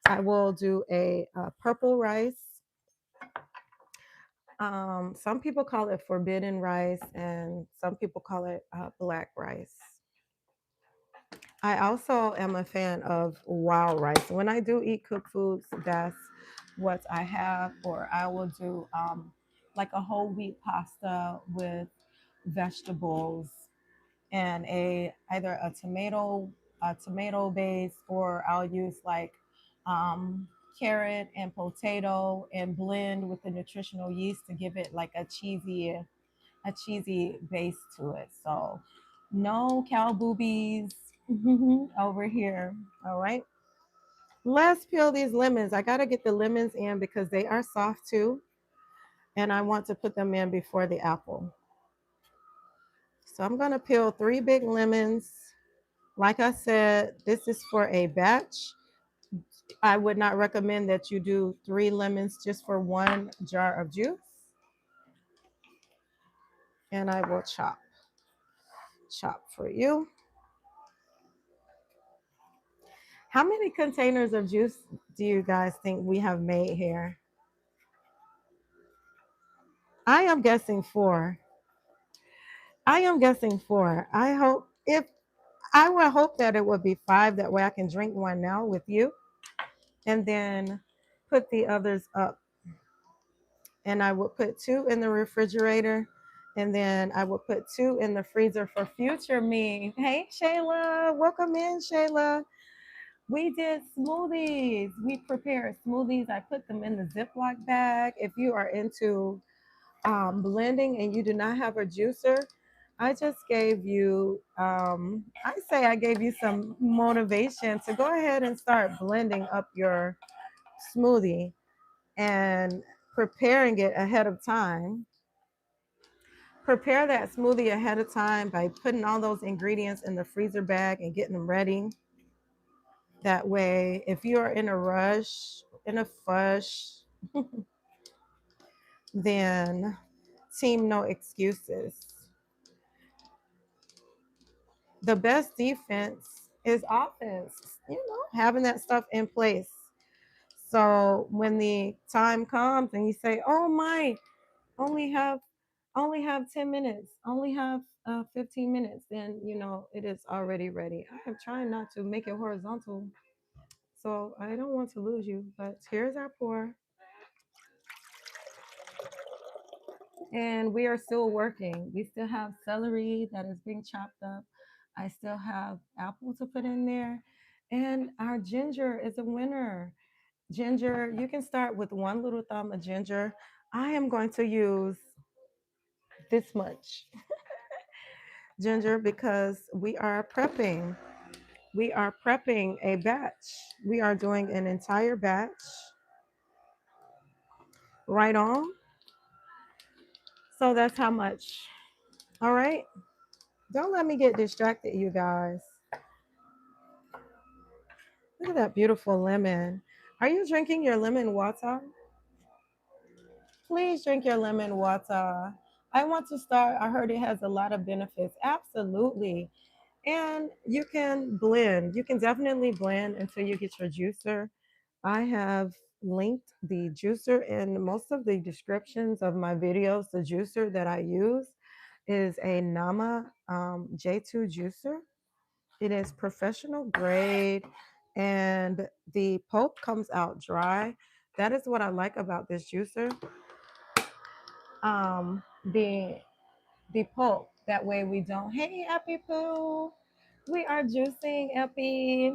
I will do a purple rice. Some people call it forbidden rice, and some people call it black rice. I also am a fan of wild rice. When I do eat cooked foods, that's what I have, or I will do like a whole wheat pasta with vegetables and a either a tomato base, or I'll use like um, carrot and potato and blend with the nutritional yeast to give it like a cheesy base to it. So no cow boobies over here. All right. Let's peel these lemons. I gotta get the lemons in because they are soft too, and I want to put them in before the apple. So I'm gonna peel 3 big lemons. Like I said, this is for a batch. I would not recommend that you do 3 lemons just for one jar of juice. And I will chop for you. How many containers of juice do you guys think we have made here? I am guessing 4. I am guessing 4. I hope if I would hope that it would be 5. That way I can drink one now with you and then put the others up. And I would put 2 in the refrigerator, and then I would put 2 in the freezer for future me. Hey, Shayla, welcome in, Shayla. We did smoothies. We prepared smoothies. I put them in the Ziploc bag. If you are into blending and you do not have a juicer, I just gave you, I say I gave you some motivation to go ahead and start blending up your smoothie and preparing it ahead of time. Prepare that smoothie ahead of time by putting all those ingredients in the freezer bag and getting them ready. That way, if you're in a rush, in a fush, then team no excuses. The best defense is offense, having that stuff in place. So when the time comes and you say, "Oh my, only have only have 10 minutes, only have 15 minutes," then it is already ready. I am trying not to make it horizontal, so I don't want to lose you. But here's our pour, and we are still working. We still have celery that is being chopped up. I still have apple to put in there, and our ginger is a winner. Ginger, you can start with one little thumb of ginger. I am going to use this much ginger because we are prepping. We are prepping a batch. We are doing an entire batch. Right on. So that's how much. All right. Don't let me get distracted, you guys. Look at that beautiful lemon. Are you drinking your lemon water? Please drink your lemon water. I want to start. I heard it has a lot of benefits. Absolutely. And you can blend. You can definitely blend until you get your juicer. I have linked the juicer in most of the descriptions of my videos. The juicer that I use is a Nama J2 juicer. It is professional grade and the pulp comes out dry. That is what I like about this juicer. Um, the the pulp. That way we don't. Hey, Epi Poo, we are juicing Epi.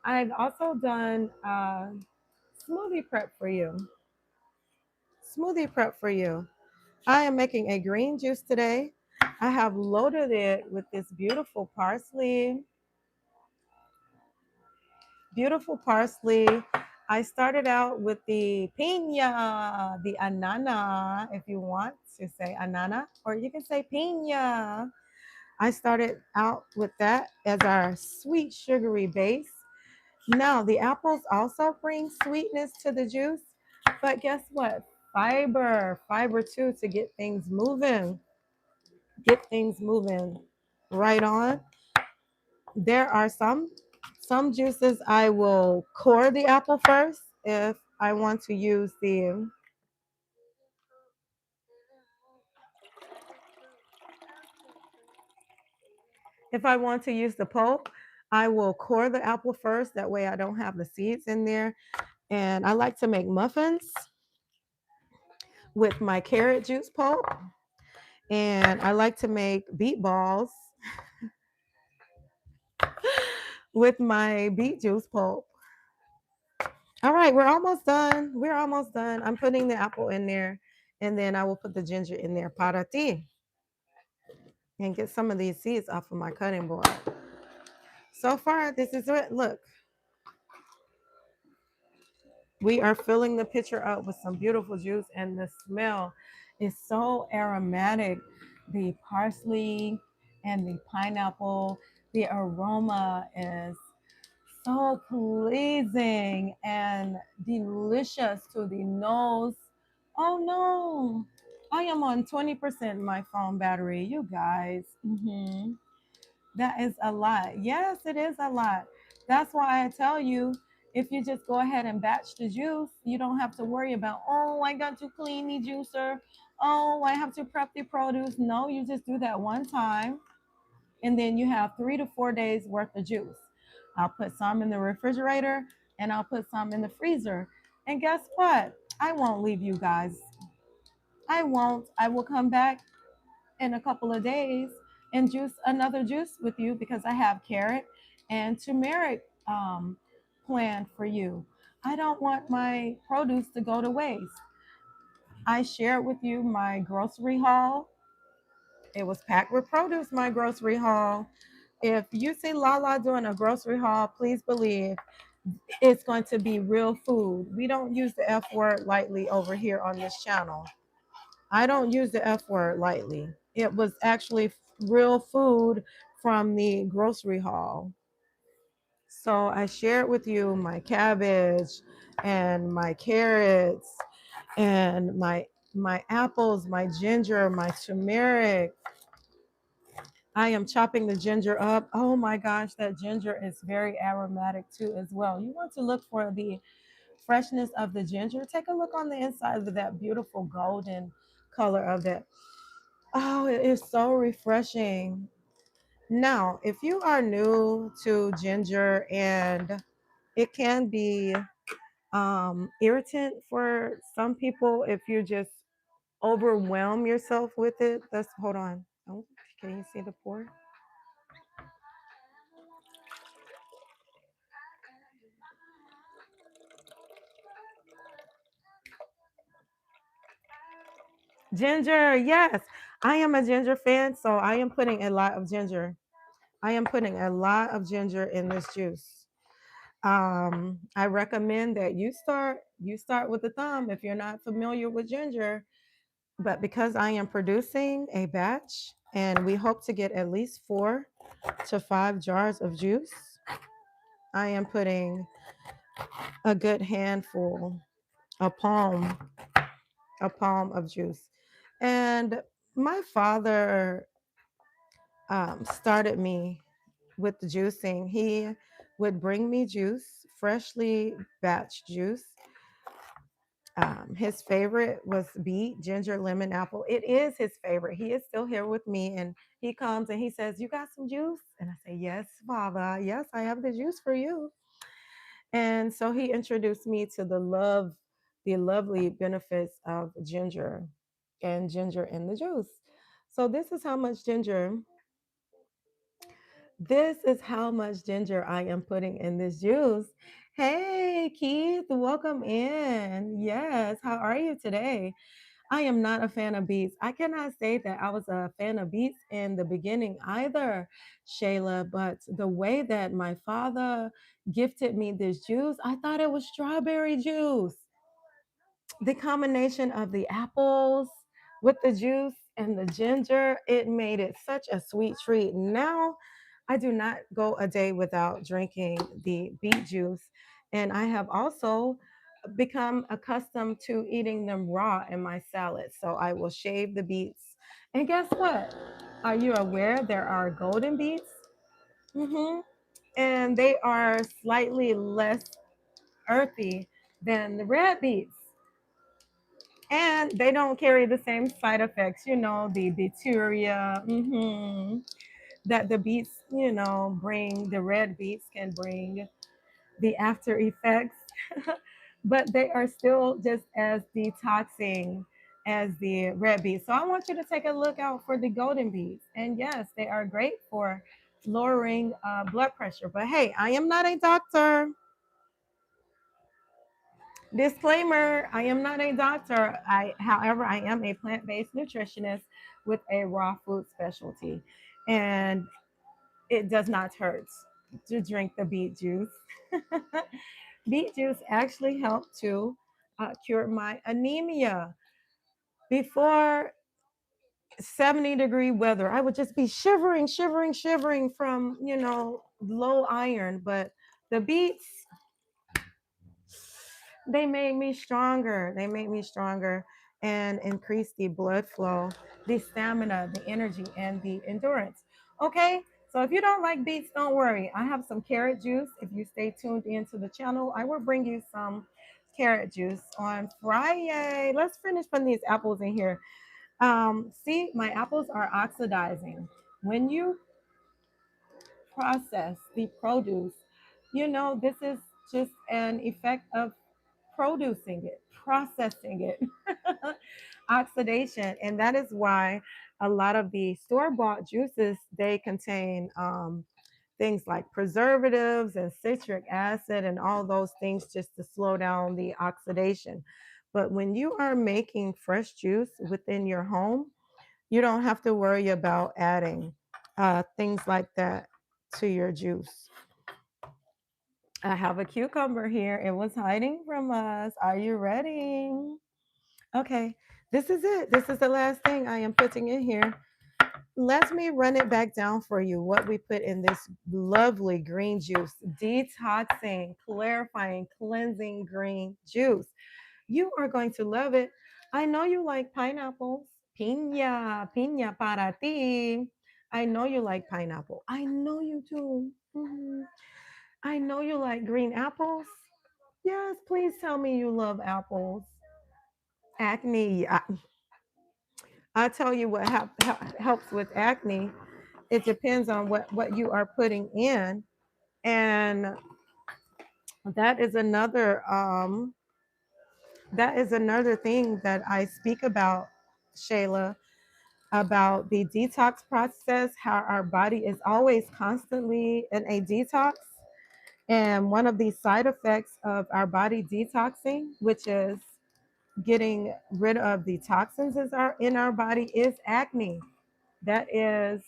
I've also done smoothie prep for you. Smoothie prep for you. I am making a green juice today. I have loaded it with this beautiful parsley. Beautiful parsley. I started out with the piña, the anana, if you want to say anana, or you can say piña. I started out with that as our sweet sugary base. Now, the apples also bring sweetness to the juice, but guess what? Fiber too to get things moving right on. There are some juices I will core the apple first if I want to use the if I want to use the pulp, I will core the apple first. That way I don't have the seeds in there. And I like to make muffins with my carrot juice pulp. And I like to make beet balls with my beet juice pulp. All right, we're almost done. We're almost done. I'm putting the apple in there and then I will put the ginger in there para ti and get some of these seeds off of my cutting board. So far, this is it. Look, we are filling the pitcher up with some beautiful juice, and the smell is so aromatic. The parsley and the pineapple, the aroma is so pleasing and delicious to the nose. Oh no, I am on 20% my phone battery, you guys. That is a lot. Yes, it is a lot. That's why I tell you, if you just go ahead and batch the juice, you don't have to worry about, oh, I got to clean the juicer. Oh, I have to prep the produce. No, you just do that one time, and then you have 3 to 4 days worth of juice. I'll put some in the refrigerator and I'll put some in the freezer. And guess what? I won't leave you guys. I won't. I will come back in a couple of days and juice another juice with you because I have carrot and turmeric planned for you. I don't want my produce to go to waste. I shared with you my grocery haul. It was packed with produce, my grocery haul. If you see Lala doing a grocery haul, please believe it's going to be real food. We don't use the F word lightly over here on this channel. I don't use the F word lightly. It was actually real food from the grocery haul. So I shared with you my cabbage and my carrots and my apples, my ginger, my turmeric. I am chopping the ginger up. Oh my gosh, that ginger is very aromatic too as well. You want to look for the freshness of the ginger. Take a look on the inside of that beautiful golden color of that. Oh, it is so refreshing. Now, if you are new to ginger and it can be irritant for some people if you just overwhelm yourself with it. That's hold on. Oh, can you see the pour? Ginger, yes. I am a ginger fan, so I am putting a lot of ginger. I am putting a lot of ginger in this juice. I recommend that you start with the thumb if you're not familiar with ginger. But because I am producing a batch and we hope to get at least 4 to 5 jars of juice, I am putting a good handful, a palm, a palm of juice. And my father started me. with the juicing. He would bring me juice, freshly batch juice. His favorite was beet, ginger, lemon, apple. It is his favorite. He is still here with me, and he comes and he says, "You got some juice?" And I say, "Yes, Father. Yes, I have the juice for you." And so he introduced me to the lovely benefits of ginger and ginger in the juice. So this is how much ginger I am putting in this juice. Hey, Keith, welcome in. Yes, how are you today? I am not a fan of beets. I cannot say that I was a fan of beets in the beginning either, Shayla, but the way that my father gifted me this juice, I thought it was strawberry juice. The combination of the apples with the juice and the ginger, it made it such a sweet treat. Now, I do not go a day without drinking the beet juice. And I have also become accustomed to eating them raw in my salad. So I will shave the beets. And guess what? Are you aware there are golden beets? Hmm. And they are slightly less earthy than the red beets, and they don't carry the same side effects, the bacteria, that the beets, bring, the red beets can bring the after effects, but they are still just as detoxing as the red beets. So I want you to take a look out for the golden beets. And yes, they are great for lowering blood pressure. But hey, I am not a doctor. Disclaimer, I am not a doctor. However, I am a plant-based nutritionist with a raw food specialty. And it does not hurt to drink the beet juice. Beet juice actually helped to cure my anemia. Before 70-degree weather, I would just be shivering, shivering, shivering from, low iron. But the beets, they made me stronger. They made me stronger and increase the blood flow, the stamina, the energy, and the endurance. Okay, so if you don't like beets, don't worry. I have some carrot juice. If you stay tuned into the channel, I will bring you some carrot juice on Friday. Let's finish putting these apples in here. See, my apples are oxidizing. When you process the produce, this is just an effect of producing it, processing it, oxidation. And that is why a lot of the store-bought juices, they contain things like preservatives and citric acid and all those things just to slow down the oxidation. But when you are making fresh juice within your home, you don't have to worry about adding things like that to your juice. I have a cucumber here. It was hiding from us. Are you ready? Okay, this is it. This is the last thing I am putting in here. Let me run it back down for you. What we put in this lovely green juice, detoxing, clarifying, cleansing green juice. You are going to love it. I know you like pineapples. Piña, piña para ti. I know you like pineapple. I know you do. I know you like green apples. Yes, please tell me you love apples. Acne. I tell you what helps with acne. It depends on what you are putting in, and that is another thing that I speak about, Shayla, about the detox process. How our body is always constantly in a detox, and one of the side effects of our body detoxing, which is getting rid of the toxins in our body, is acne. That is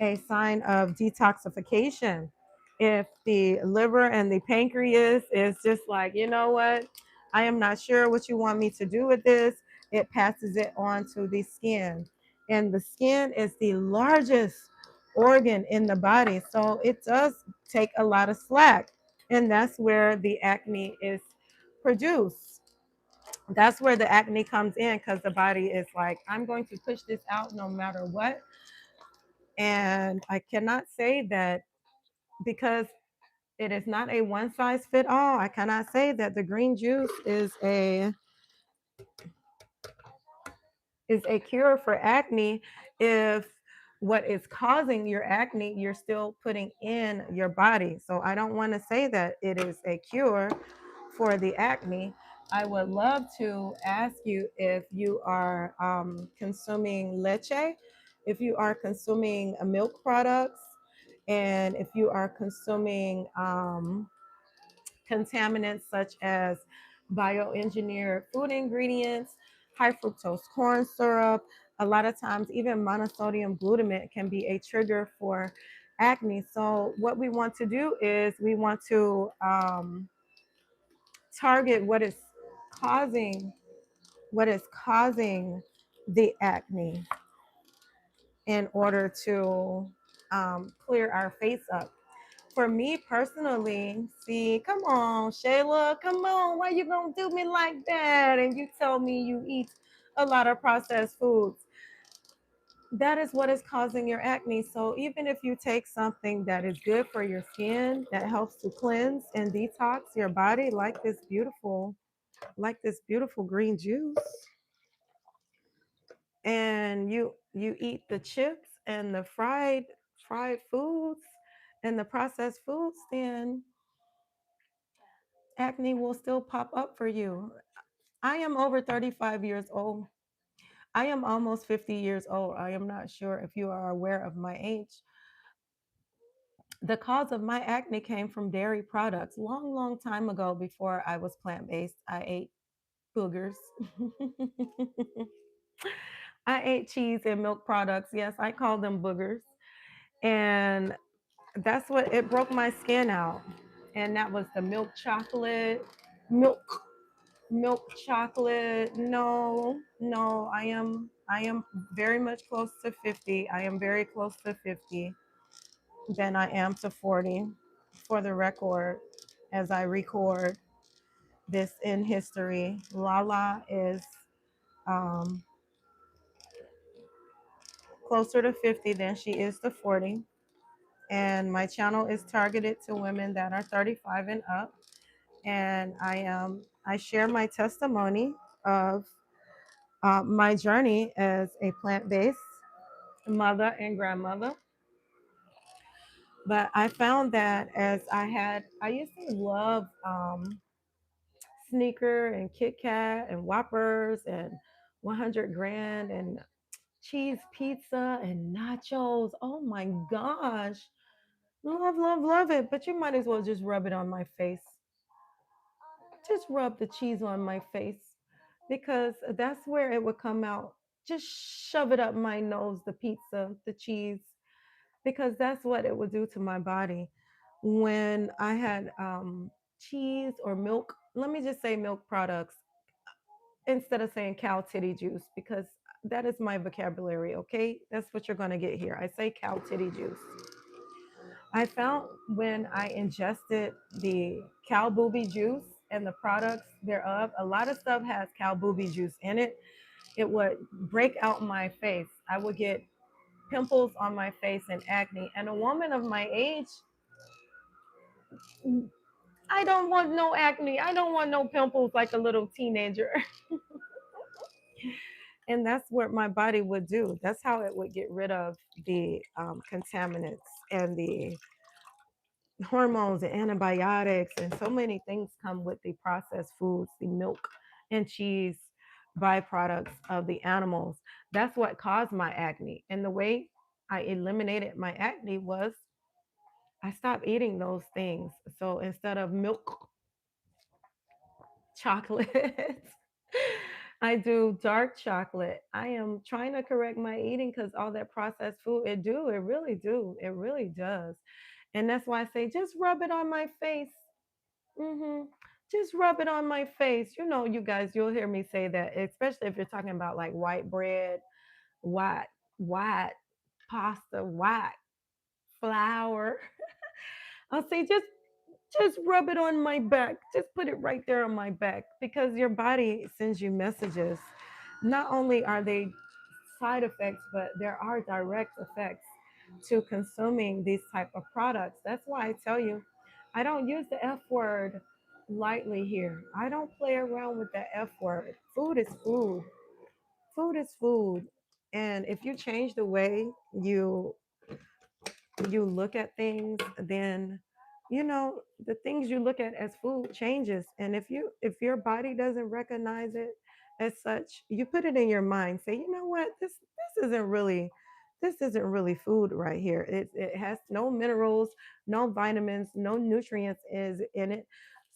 a sign of detoxification. If the liver and the pancreas is just like, you know what, I am not sure what you want me to do with this, it passes it on to the skin. And the skin is the largest organ in the body. So it does take a lot of slack. And that's where the acne is produced. That's where the acne comes in, because the body is like, I'm going to push this out no matter what. And I cannot say that because it is not a one size fit all. I cannot say that the green juice is a cure for acne if what is causing your acne you're still putting in your body. So I don't want to say that it is a cure for the acne. I would love to ask you if you are consuming leche, if you are consuming milk products, and if you are consuming contaminants such as bioengineered food ingredients, high fructose corn syrup. A lot of times, even monosodium glutamate can be a trigger for acne. So, what we want to do is we want to target causing what is causing the acne in order to clear our face up. For me personally, see, come on, Shayla, come on, why you gonna do me like that? And you tell me you eat a lot of processed foods. That is what is causing your acne. So even if you take something that is good for your skin, that helps to cleanse and detox your body, like this beautiful green juice, and you eat the chips and the fried foods and the processed foods, then acne will still pop up for you. I am over 35 years old. I am almost 50 years old. I am not sure if you are aware of my age. The cause of my acne came from dairy products. Long, long time ago, before I was plant based, I ate boogers. I ate cheese and milk products. Yes, I call them boogers. And that's what it broke my skin out. And that was the milk chocolate, milk milk chocolate. No, no, I am very much close to 50. I am very close to 50 than I am to 40 for the record. As I record this in history, Lala is um, closer to 50 than she is to 40. And my channel is targeted to women that are 35 and up. And I share my testimony of my journey as a plant-based mother and grandmother. But I found that I used to love Sneaker and Kit Kat and Whoppers and 100 grand and cheese pizza and nachos. Oh my gosh. Love, love, love it. But you might as well just rub it on my face. Just rub the cheese on my face because that's where it would come out. Just shove it up my nose, the pizza, the cheese, because that's what it would do to my body when I had cheese or milk. Let me just say milk products instead of saying cow titty juice because that is my vocabulary, okay? That's what you're going to get here. I say cow titty juice. I found when I ingested the cow booby juice and the products thereof, a lot of stuff has cow booby juice in it. It would break out my face. I would get pimples on my face and acne. And a woman of my age, I don't want no acne. I don't want no pimples like a little teenager. And that's what my body would do. That's how it would get rid of the contaminants and the hormones and antibiotics. And so many things come with the processed foods, the milk and cheese byproducts of the animals. That's what caused my acne. And the way I eliminated my acne was I stopped eating those things. So instead of milk chocolate, I do dark chocolate. I am trying to correct my eating because all that processed food, it really does. And that's why I say just rub it on my face. hmm Just rub it on my face. You know, you guys, you'll hear me say that, especially if you're talking about like white bread, white, white pasta, white flour. I'll say just rub it on my back. Just put it right there on my back because your body sends you messages. Not only are they side effects, but there are direct effects. to consuming these type of products. That's why I tell you, I don't use the F word lightly here. I don't play around with the F word. Food is food. Food is food. And if you change the way you you look at things, then the things you look at as food changes. And if your body doesn't recognize it as such, you put it in your mind, say, you know what, this isn't really food right here. It has no minerals, no vitamins, no nutrients is in it.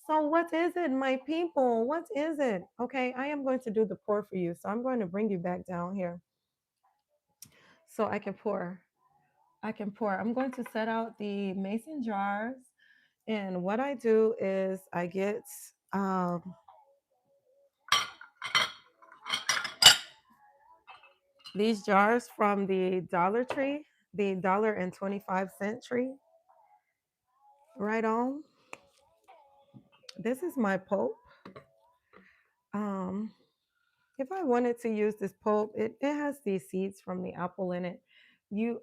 So what is it, my people? What is it? Okay, I am going to do the pour for you, so I'm going to bring you back down here so I can pour. I'm going to set out the mason jars. And what I do is I get um, these jars from the Dollar Tree, the $1.25 tree. Right on. This is my pulp. Um, if I wanted to use this pulp, it has these seeds from the apple in it.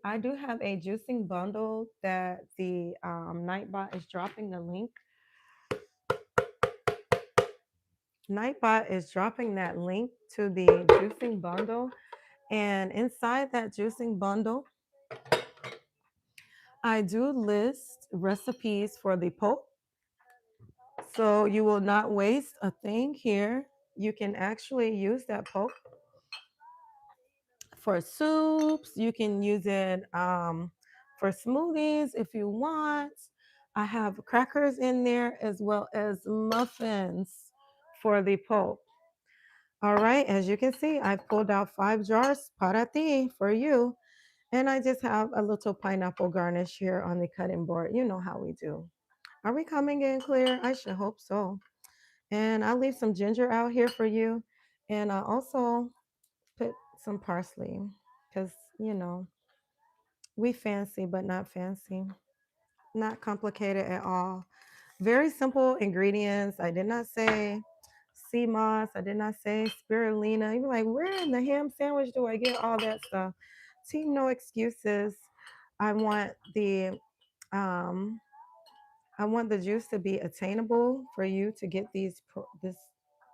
I do have a juicing bundle that the Nightbot is dropping the link. Nightbot is dropping that link to the juicing bundle. And inside that juicing bundle, I do list recipes for the pulp. So you will not waste a thing here. You can actually use that pulp for soups. You can use it for smoothies if you want. I have crackers in there as well as muffins for the pulp. All right, as you can see, I pulled out 5 jars para ti for you. And I just have a little pineapple garnish here on the cutting board. You know how we do. Are we coming in clear? I should hope so. And I'll leave some ginger out here for you. And I also put some parsley because, you know, we fancy, but not fancy. Not complicated at all. Very simple ingredients. I did not say sea moss. I did not say spirulina. You're like, where in the ham sandwich do I get all that stuff? Team, no excuses. I want the um, I want the juice to be attainable for you to get this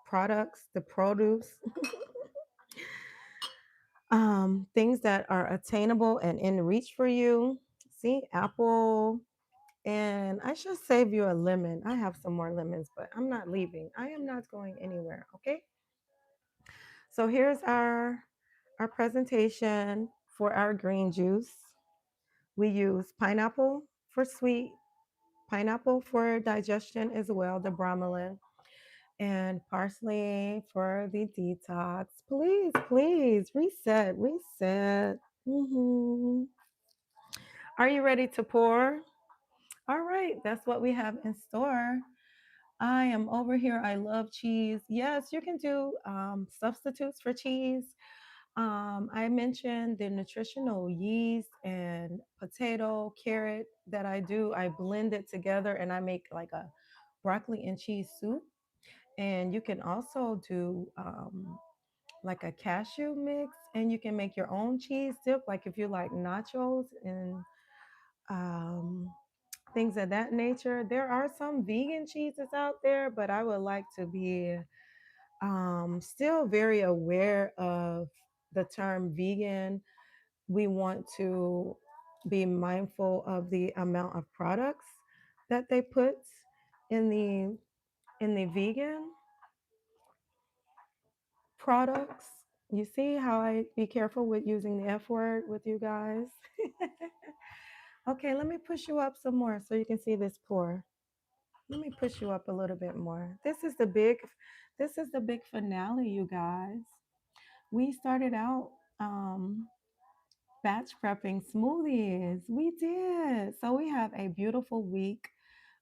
products, the produce, things that are attainable and in reach for you. See, apple, and I should save you a lemon. I have some more lemons, but I'm not leaving. I am not going anywhere. Okay. So here's our presentation for our green juice. We use pineapple for sweet, pineapple for digestion as well, the bromelain, and parsley for the detox. Please, please reset, reset. Are you ready to pour? All right, that's what we have in store. I am over here. I love cheese. Yes, you can do substitutes for cheese. I mentioned the nutritional yeast and potato, carrot that I do. I blend it together and I make like a broccoli and cheese soup. And you can also do like a cashew mix, and you can make your own cheese dip, like if you like nachos and um, things of that nature. There are some vegan cheeses out there, but I would like to be still very aware of the term vegan. We want to be mindful of the amount of products that they put in the vegan products. You see how I be careful with using the F word with you guys? Okay, let me push you up some more so you can see this pour. Let me push you up a little bit more. This is the big finale, you guys. We started out batch prepping smoothies. We did. So we have a beautiful week.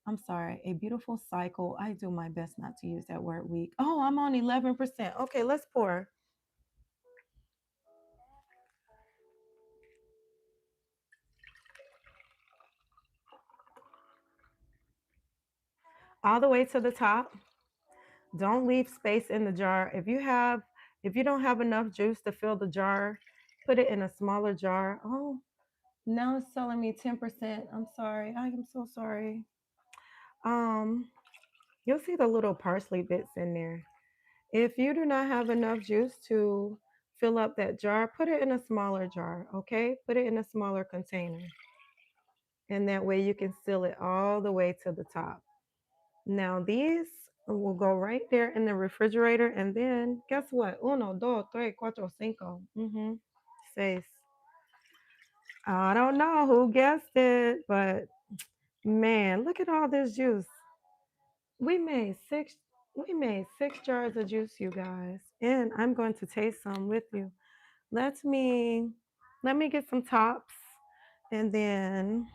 I'm sorry, a beautiful cycle. I do my best not to use that word week. Oh, I'm on 11%. Okay, let's pour. All the way to the top. Don't leave space in the jar. If you don't have enough juice to fill the jar, put it in a smaller jar. Oh, Now it's telling me 10%. I'm sorry. I am so sorry. Um, you'll see the little parsley bits in there. If you do not have enough juice to fill up that jar, put it in a smaller jar, okay? Put it in a smaller container. And that way you can seal it all the way to the top. Now these will go right there in the refrigerator. And then guess what? Uno, dos, tres, cuatro, cinco. Seis. I don't know who guessed it, but man, look at all this juice. We made six we made 6 jars of juice, you guys. And I'm going to taste some with you. Let me let me get some tops. And then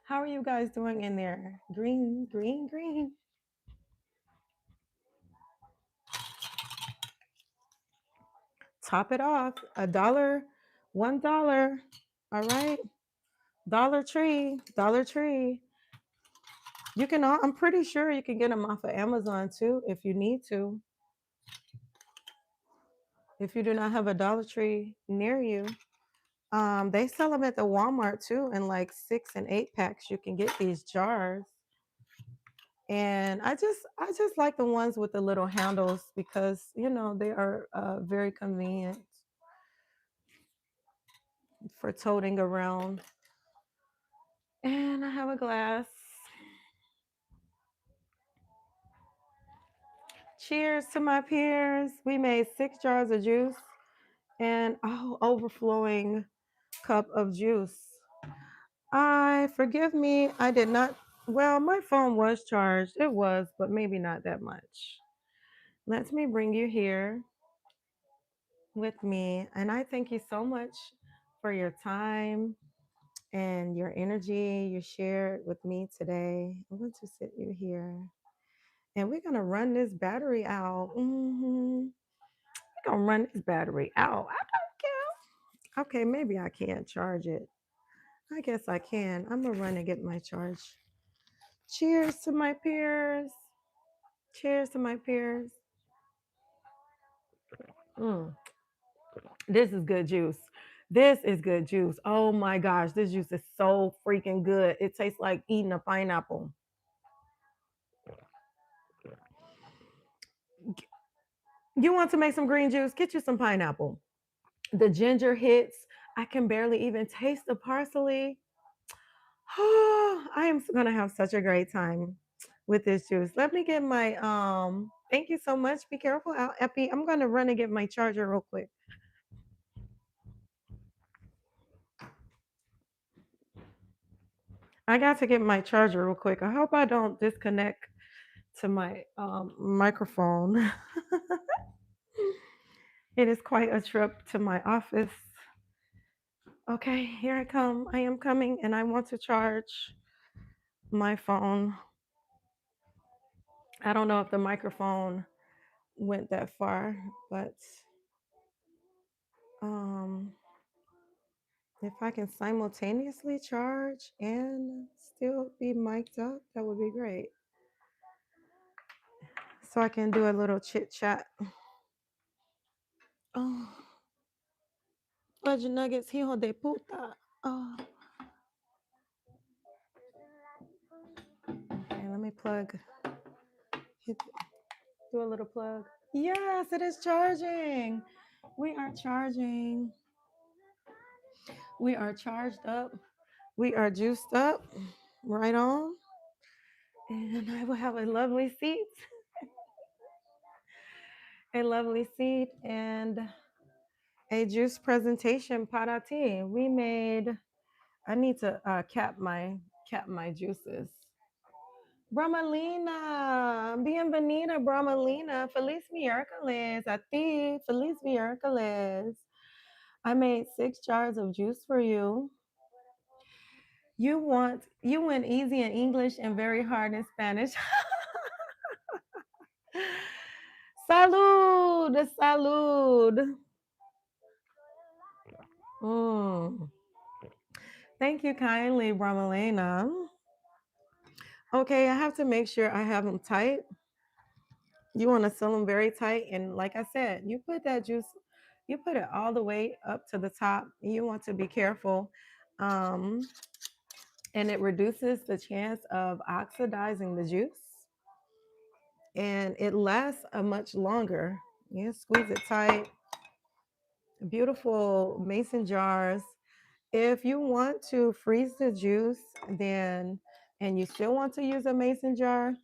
how are you guys doing in there? Green, green, green. Top it off. $1, $1. All right. Dollar Tree, Dollar Tree. You can I'm pretty sure you can get them off of Amazon too if you need to. If you do not have a Dollar Tree near you. They sell them at the Walmart too in like 6 and 8 packs. You can get these jars. And I just like the ones with the little handles because they are very convenient for toting around. And I have a glass. Cheers to my peers. We made 6 jars of juice and overflowing cup of juice. I forgive me. I did not. Well, my phone was charged. It was, but maybe not that much. Let me bring you here with me. And I thank you so much for your time and your energy you shared with me today. I'm going to sit you here. And we're going to run this battery out. We're going to run this battery out. I don't care. Okay, maybe I can't charge it. I guess I can. I'm going to run and get my charge. Cheers to my peers. Cheers to my peers. Mm, this is good juice. This is good juice. Oh my gosh, this juice is so freaking good. It tastes like eating a pineapple. You want to make some green juice? Get you some pineapple. The ginger hits. I can barely even taste the parsley. Oh, I am gonna have such a great time with this juice. Let me get my thank you so much. Be careful out, Epi. I'm gonna run and get my charger real quick. I got to get my charger real quick. I hope I don't disconnect to my microphone. It is quite a trip to my office. Okay, here I come. I am coming and I want to charge my phone. I don't know if the microphone went that far, but um, if I can simultaneously charge and still be mic'd up, that would be great. So I can do a little chit chat. Oh, fudge nuggets, hijo de puta. Oh. Okay, let me plug. Hit, do a little plug. Yes, it is charging. We are charging. We are charged up. We are juiced up. Right on. And I will have a lovely seat. A lovely seat and a juice presentation para ti. We made. I need to cap my juices. Bramalina, bienvenida, Bramalina. Feliz miércoles a ti. Feliz miércoles. I made 6 jars of juice for you. You went easy in English and very hard in Spanish. Salud, salud. Mm. Thank you kindly, Bramalena. Okay, I have to make sure I have them tight. You want to seal them very tight. And like I said, you put that juice You put it all the way up to the top. You want to be careful. Um, and it reduces the chance of oxidizing the juice and it lasts a much longer. Yeah, squeeze it tight. Beautiful mason jars. If you want to freeze the juice, then and you still want to use a mason jar,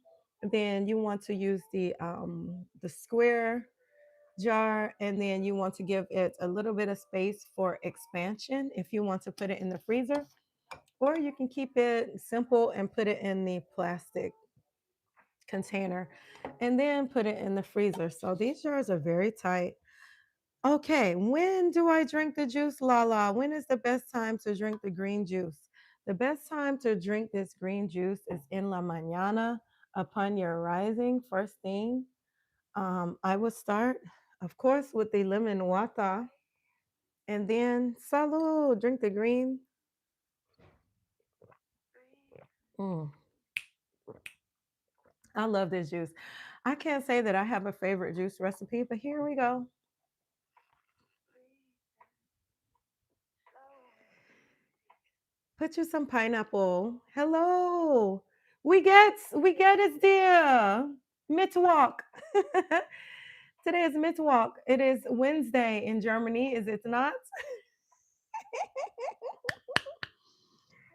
then you want to use the square jar, and then you want to give it a little bit of space for expansion if you want to put it in the freezer, or you can keep it simple and put it in the plastic container and then put it in the freezer. So these jars are very tight. Okay, when do I drink the juice, Lala? When is the best time to drink the green juice? The best time to drink this green juice is in la mañana, upon your rising, first thing. I would start, of course, with the lemon water, and then salud, drink the green. Mm, I love this juice. I can't say that I have a favorite juice recipe, but here we go. Put you some pineapple. Hello. We get it there. Mittwoch. Today is Mittwoch. It is Wednesday in Germany, is it not?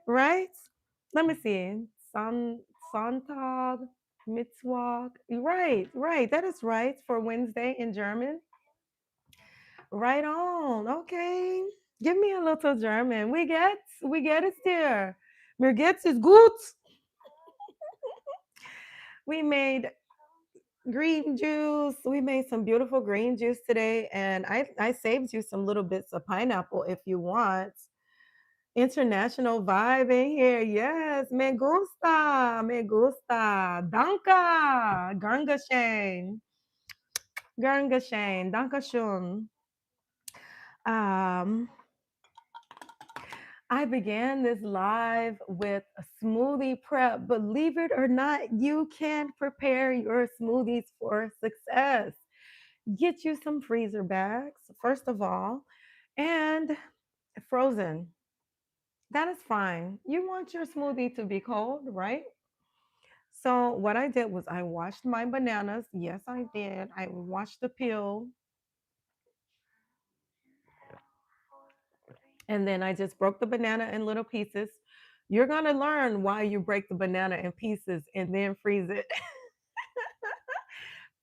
Right? Let me see. Sonntag, Mittwoch. Right, right. That is right for Wednesday in German. Right on. Okay. Give me a little German. We get it there. Mir geht's ist gut. We made green juice. We made some beautiful green juice today, and I saved you some little bits of pineapple if you want. International vibe in here. Yes, me gusta. Danke, gern geschehen, gern geschehen, danke schön. Um, I began this live with a smoothie prep. Believe it or not, you can prepare your smoothies for success. Get you some freezer bags, first of all, and frozen. That is fine. You want your smoothie to be cold, right? So, what I did was I washed my bananas. Yes, I did. I washed the peel and then I just broke the banana in little pieces. You're going to learn why you break the banana in pieces and then freeze it.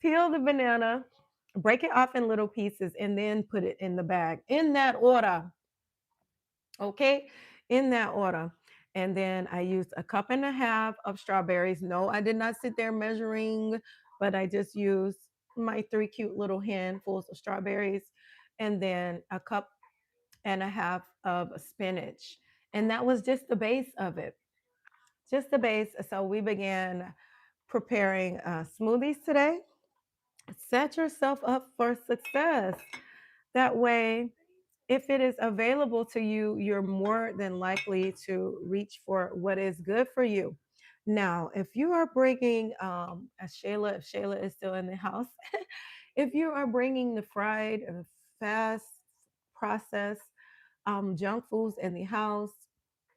Peel the banana, break it off in little pieces, and then put it in the bag in that order. Okay, in that order. And then I used a cup and a half of strawberries. No, I did not sit there measuring, but I just used my three cute little handfuls of strawberries and then a cup and a half of spinach. And that was just the base of it, just the base. So we began preparing smoothies today. Set yourself up for success. That way, if it is available to you, you're more than likely to reach for what is good for you. Now, if you are bringing, if Shayla is still in the house, if you are bringing the fried, fast, processed junk foods in the house,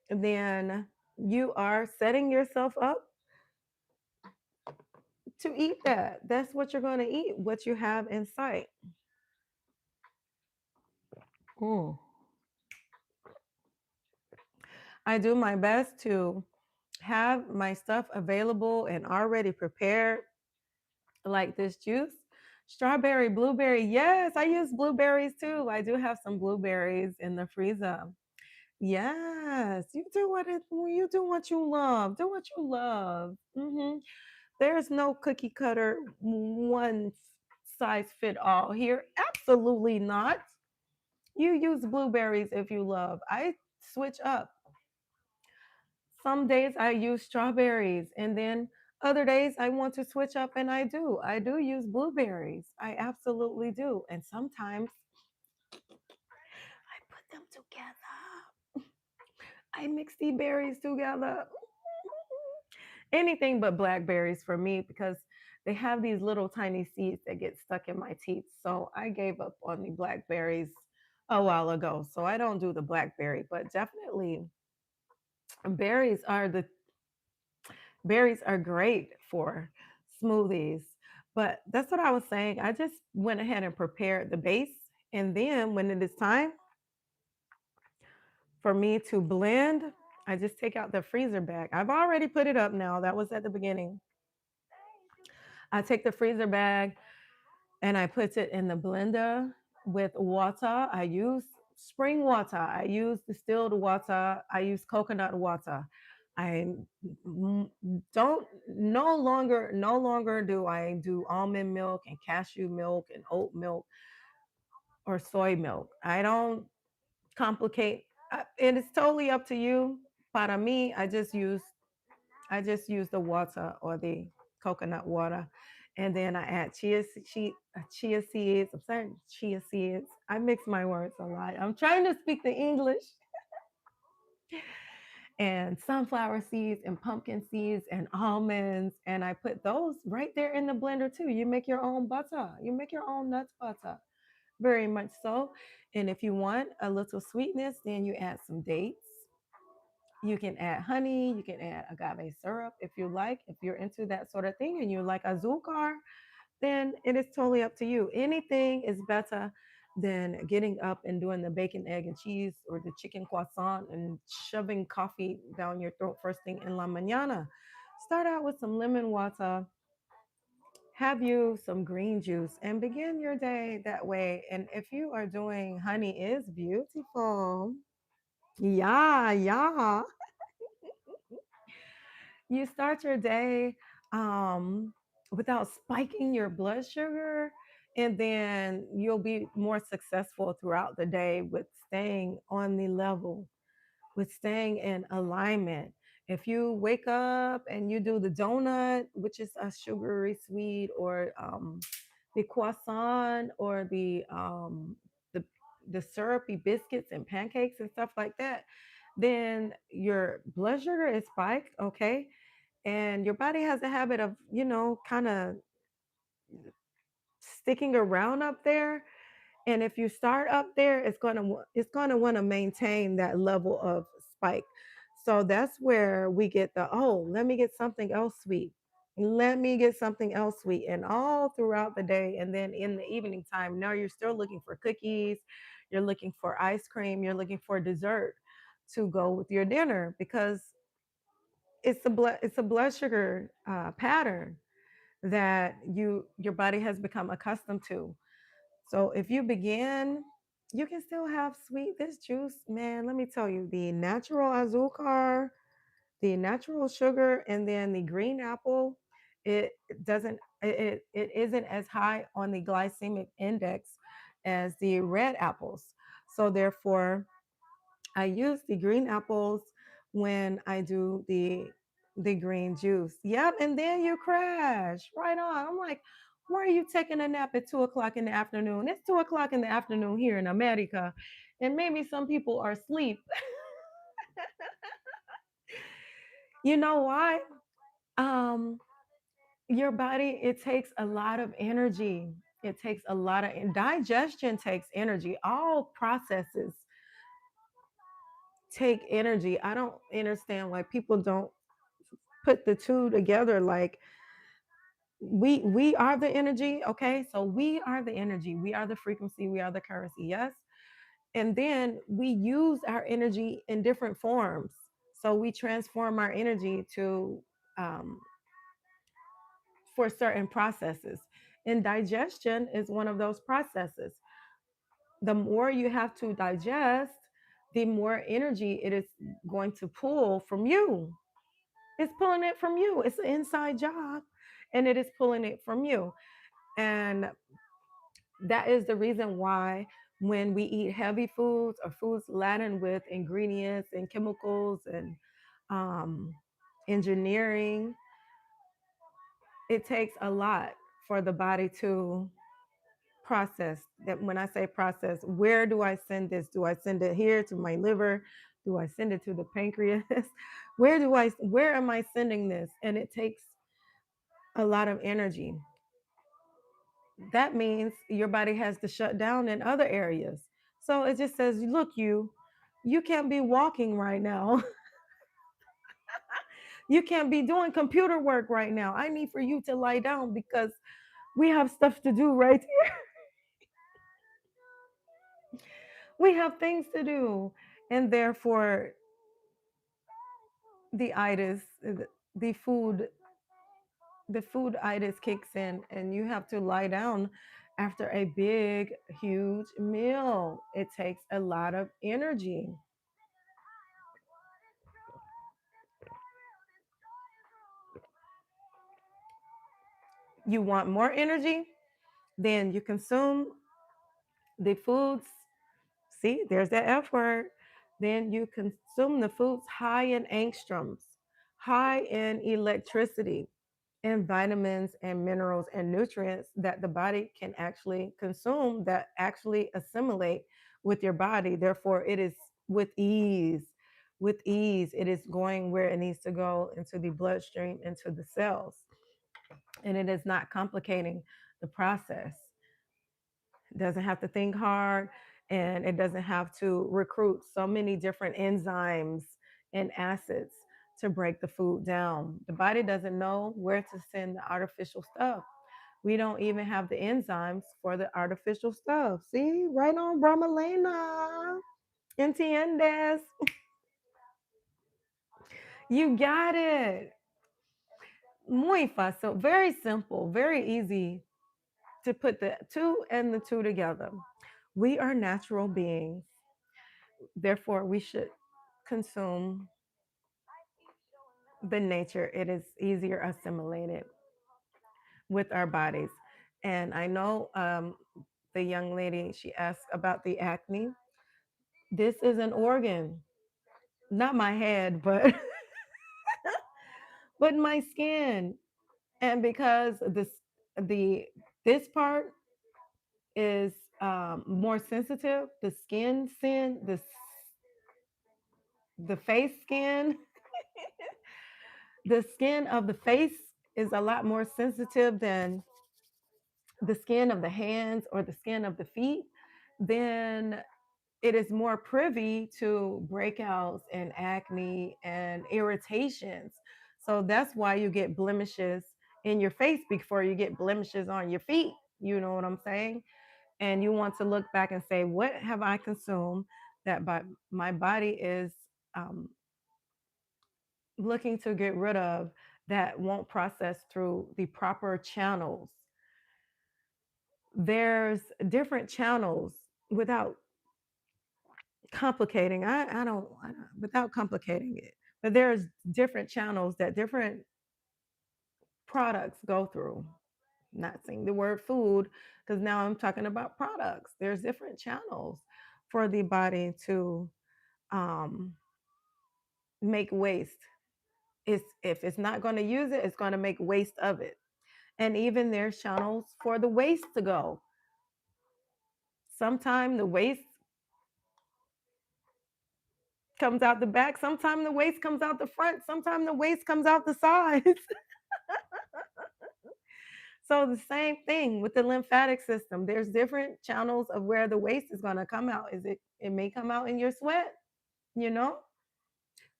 then you are setting yourself up to eat that. That's what you're going to eat, what you have in sight. Mm. I do my best to have my stuff available and already prepared, like this juice. Strawberry, blueberry. Yes, I use blueberries too. I do have some blueberries in the freezer. Yes, you do what you love. Do what you love. There's no cookie cutter one size fit all here. Absolutely not. You use blueberries if you love. I switch up. Some days I use strawberries, and then other days I want to switch up and I do. I do use blueberries. I absolutely do. And sometimes I put them together. I mix the berries together. Anything but blackberries for me because they have these little tiny seeds that get stuck in my teeth. So I gave up on the blackberries a while ago. So I don't do the blackberry, but definitely berries are the berries are great for smoothies. But that's what I was saying. I just went ahead and prepared the base. And then when it is time for me to blend, I just take out the freezer bag. I've already put it up now. That was at the beginning. I take the freezer bag and I put it in the blender with water. I use spring water. I use distilled water. I use coconut water. I don't no longer do I do almond milk and cashew milk and oat milk or soy milk. I don't complicate. It is totally up to you. Para me, I just use the water or the coconut water, and then I add chia seeds. I'm sorry, chia seeds. I mix my words a lot. I'm trying to speak the English. And sunflower seeds and pumpkin seeds and almonds, and I put those right there in the blender too. You make your own butter. You make your own nuts butter. Very much so. And if you want a little sweetness, then you add some dates. You can add honey, you can add agave syrup if you like. If you're into that sort of thing and you like azúcar, then it is totally up to you. Anything is better than getting up and doing the bacon, egg, and cheese or the chicken croissant and shoving coffee down your throat first thing in la mañana. Start out with some lemon water, have you some green juice, and begin your day that way. And if you are doing honey is beautiful. Yeah, yeah. You start your day without spiking your blood sugar, and then you'll be more successful throughout the day with staying on the level, with staying in alignment. If you wake up and you do the donut, which is a sugary sweet, or the croissant, or the the syrupy biscuits and pancakes and stuff like that, then your blood sugar is spiked, okay? And your body has a habit of, kind of sticking around up there. And if you start up there, it's going to want to maintain that level of spike. So that's where we get the, oh, let me get something else sweet. Let me get something else sweet. And all throughout the day, and then in the evening time, now you're still looking for cookies, you're looking for ice cream, you're looking for dessert to go with your dinner, because it's a blood sugar pattern that your body has become accustomed to. So if you begin, you can still have sweet. This juice, man, let me tell you, the natural azucar, the natural sugar, and then the green apple, it doesn't it isn't as high on the glycemic index as the red apples. So therefore, I use the green apples when I do the green juice. Yep, and then you crash right on. I'm like, why are you taking a nap at 2 o'clock in the afternoon? It's 2 o'clock in the afternoon here in America, and maybe some people are asleep. You know why? Um, your body, it takes a lot of energy. It takes a lot of, and digestion takes energy. All processes take energy. I don't understand why people don't put the two together. Like, we are the energy, okay? So we are the energy, we are the frequency, we are the currency, yes. And then we use our energy in different forms. So we transform our energy to um, for certain processes, and digestion is one of those processes. The more you have to digest, the more energy it is going to pull from you. It's pulling it from you. It's an inside job, and it is pulling it from you. And that is the reason why when we eat heavy foods or foods laden with ingredients and chemicals and um, engineering, it takes a lot for the body to process. That when I say process, where do I send this? Do I send it here to my liver? Do I send it to the pancreas? Where am I sending this? And it takes a lot of energy. That means your body has to shut down in other areas. So it just says, look, you can't be walking right now. You can't be doing computer work right now. I need for you to lie down because we have stuff to do right here. We have things to do. And therefore, the itis, the food, the food itis kicks in, and you have to lie down after a big, huge meal. It takes a lot of energy. You want more energy? Then you consume the foods. See, there's that F word. Then you consume the foods high in angstroms, high in electricity, and vitamins and minerals and nutrients that the body can actually consume, that actually assimilate with your body. Therefore, it is with ease. With ease, it is going where it needs to go, into the bloodstream, into the cells. And it is not complicating the process. It doesn't have to think hard, and it doesn't have to recruit so many different enzymes and acids to break the food down. The body doesn't know where to send the artificial stuff. We don't even have the enzymes for the artificial stuff. See, right on, Bramalena. Entiendes? You got it. Muy fácil. Very simple, very easy to put the two and the two together. We are natural beings. Therefore, we should consume the nature. It is easier assimilated with our bodies. And I know the young lady, she asked about the acne. This is an organ, not my head, but but my skin. And because the this part is more sensitive, the skin sin, the face skin, the skin of the face is a lot more sensitive than the skin of the hands or the skin of the feet, then it is more privy to breakouts and acne and irritations. So that's why you get blemishes in your face before you get blemishes on your feet. You know what I'm saying? And you want to look back and say, what have I consumed that my body is um, looking to get rid of, that won't process through the proper channels? There's different channels, without complicating. Without complicating it, but there's different channels that different products go through. Not saying the word food, because now I'm talking about products. There's different channels for the body to um, make waste. If it's not going to use it, it's going to make waste of it. And even there's channels for the waste to go. Sometimes the waste comes out the back, sometimes the waste comes out the front, sometimes the waste comes out the sides. So the same thing with the lymphatic system. There's different channels of where the waste is going to come out. It may come out in your sweat, you know?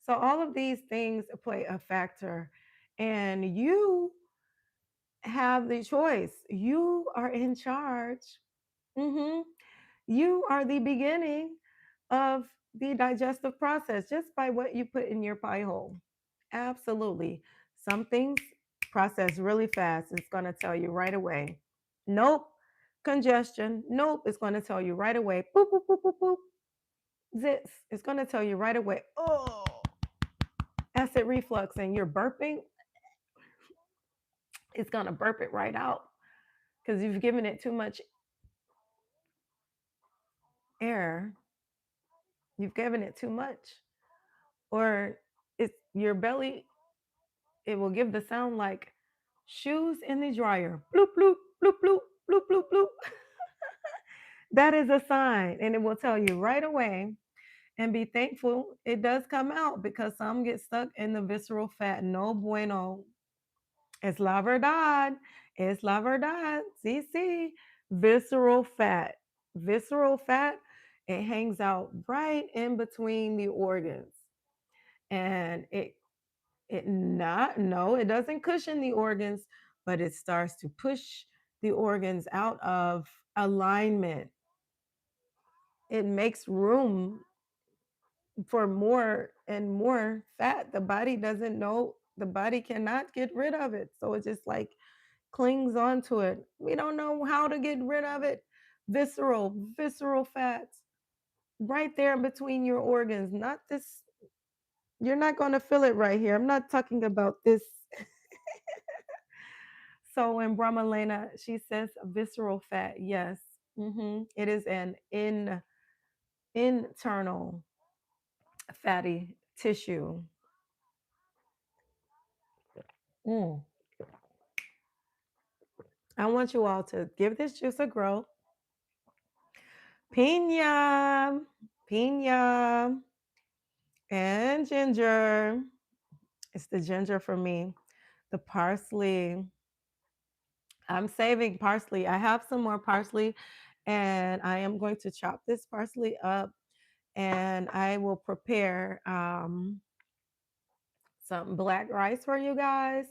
So all of these things play a factor, and you have the choice. You are in charge. hmm You are the beginning of the digestive process just by what you put in your pie hole. Absolutely. Some things process really fast. It's going to tell you right away. Nope. Congestion. Nope. It's going to tell you right away. Boop, boop, boop, boop, boop. Zits. It's going to tell you right away. Oh, acid reflux, and you're burping. It's going to burp it right out because you've given it too much air. You've given it too much. Or it's your belly, it will give the sound like shoes in the dryer. Bloop, bloop, bloop, bloop, bloop, bloop, bloop. That is a sign, and it will tell you right away. And be thankful it does come out, because some get stuck in the visceral fat. No bueno. It's la verdad. It's la verdad. See, see. Visceral fat. Visceral fat, it hangs out right in between the organs. And it not no, it doesn't cushion the organs, but it starts to push the organs out of alignment. It makes room for more and more fat. The body doesn't know, the body cannot get rid of it. So it just like clings onto it. We don't know how to get rid of it. Visceral fats right there in between your organs. Not this, you're not going to feel it right here. I'm not talking about this. So in Brahmalena, she says visceral fat. Yes. It is an internal fatty tissue. Mm. I want you all to give this juice a grow. Pina, pina, and ginger. It's the ginger for me. The parsley. I'm saving parsley. I have some more parsley, and I am going to chop this parsley up, and I will prepare some black rice for you guys.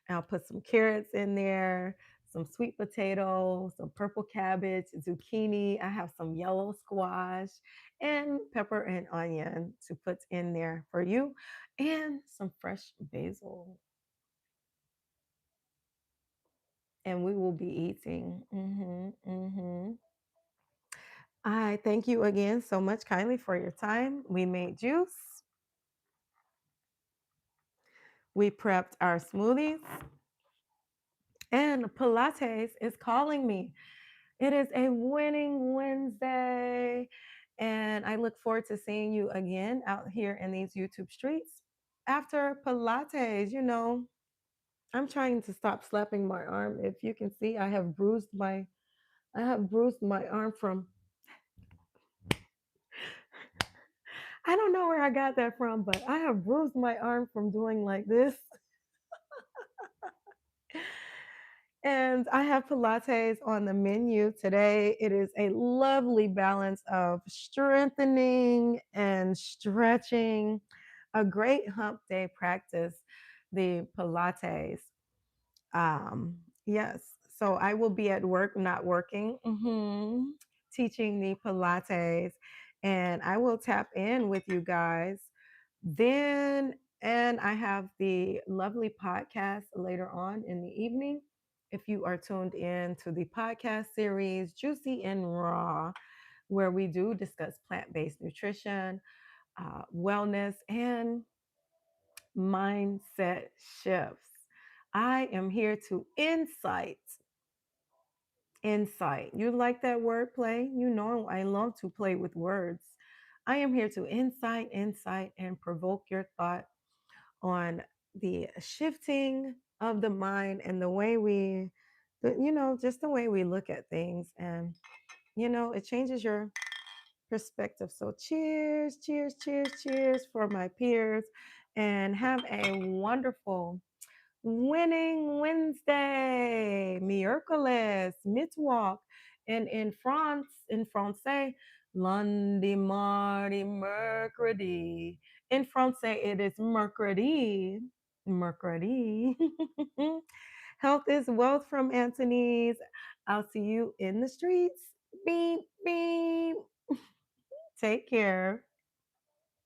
I'll put some carrots in there, some sweet potato, some purple cabbage, zucchini. I have some yellow squash and pepper and onion to put in there for you, and some fresh basil. And we will be eating. I thank you again so much kindly for your time. We made juice. We prepped our smoothies. And Pilates is calling me. It is a winning Wednesday. And I look forward to seeing you again out here in these YouTube streets after Pilates. You know, I'm trying to stop slapping my arm. If you can see, I have bruised my arm from, I don't know where I got that from, but I have bruised my arm from doing like this. And I have Pilates on the menu today. It is a lovely balance of strengthening and stretching, a great hump day practice, the Pilates. Yes, so I will be at work, not working, teaching the Pilates, and I will tap in with you guys then. And I have the lovely podcast later on in the evening. If you are tuned in to the podcast series, Juicy and Raw, where we do discuss plant based nutrition, wellness, and mindset shifts. I am here to insight. You like that word play? You know, I love to play with words. I am here to insight, and provoke your thought on the shifting of the mind and the way just the way we look at things. And, it changes your perspective. So cheers, cheers, cheers, cheers for my peers, and have a wonderful winning Wednesday, miércoles, mittwoch, and in Francais, lundi, mardi, mercredi. In Francais, it is mercredi, mercredi. Health is wealth from Anthony's. I'll see you in the streets. Beep, beep. Take care.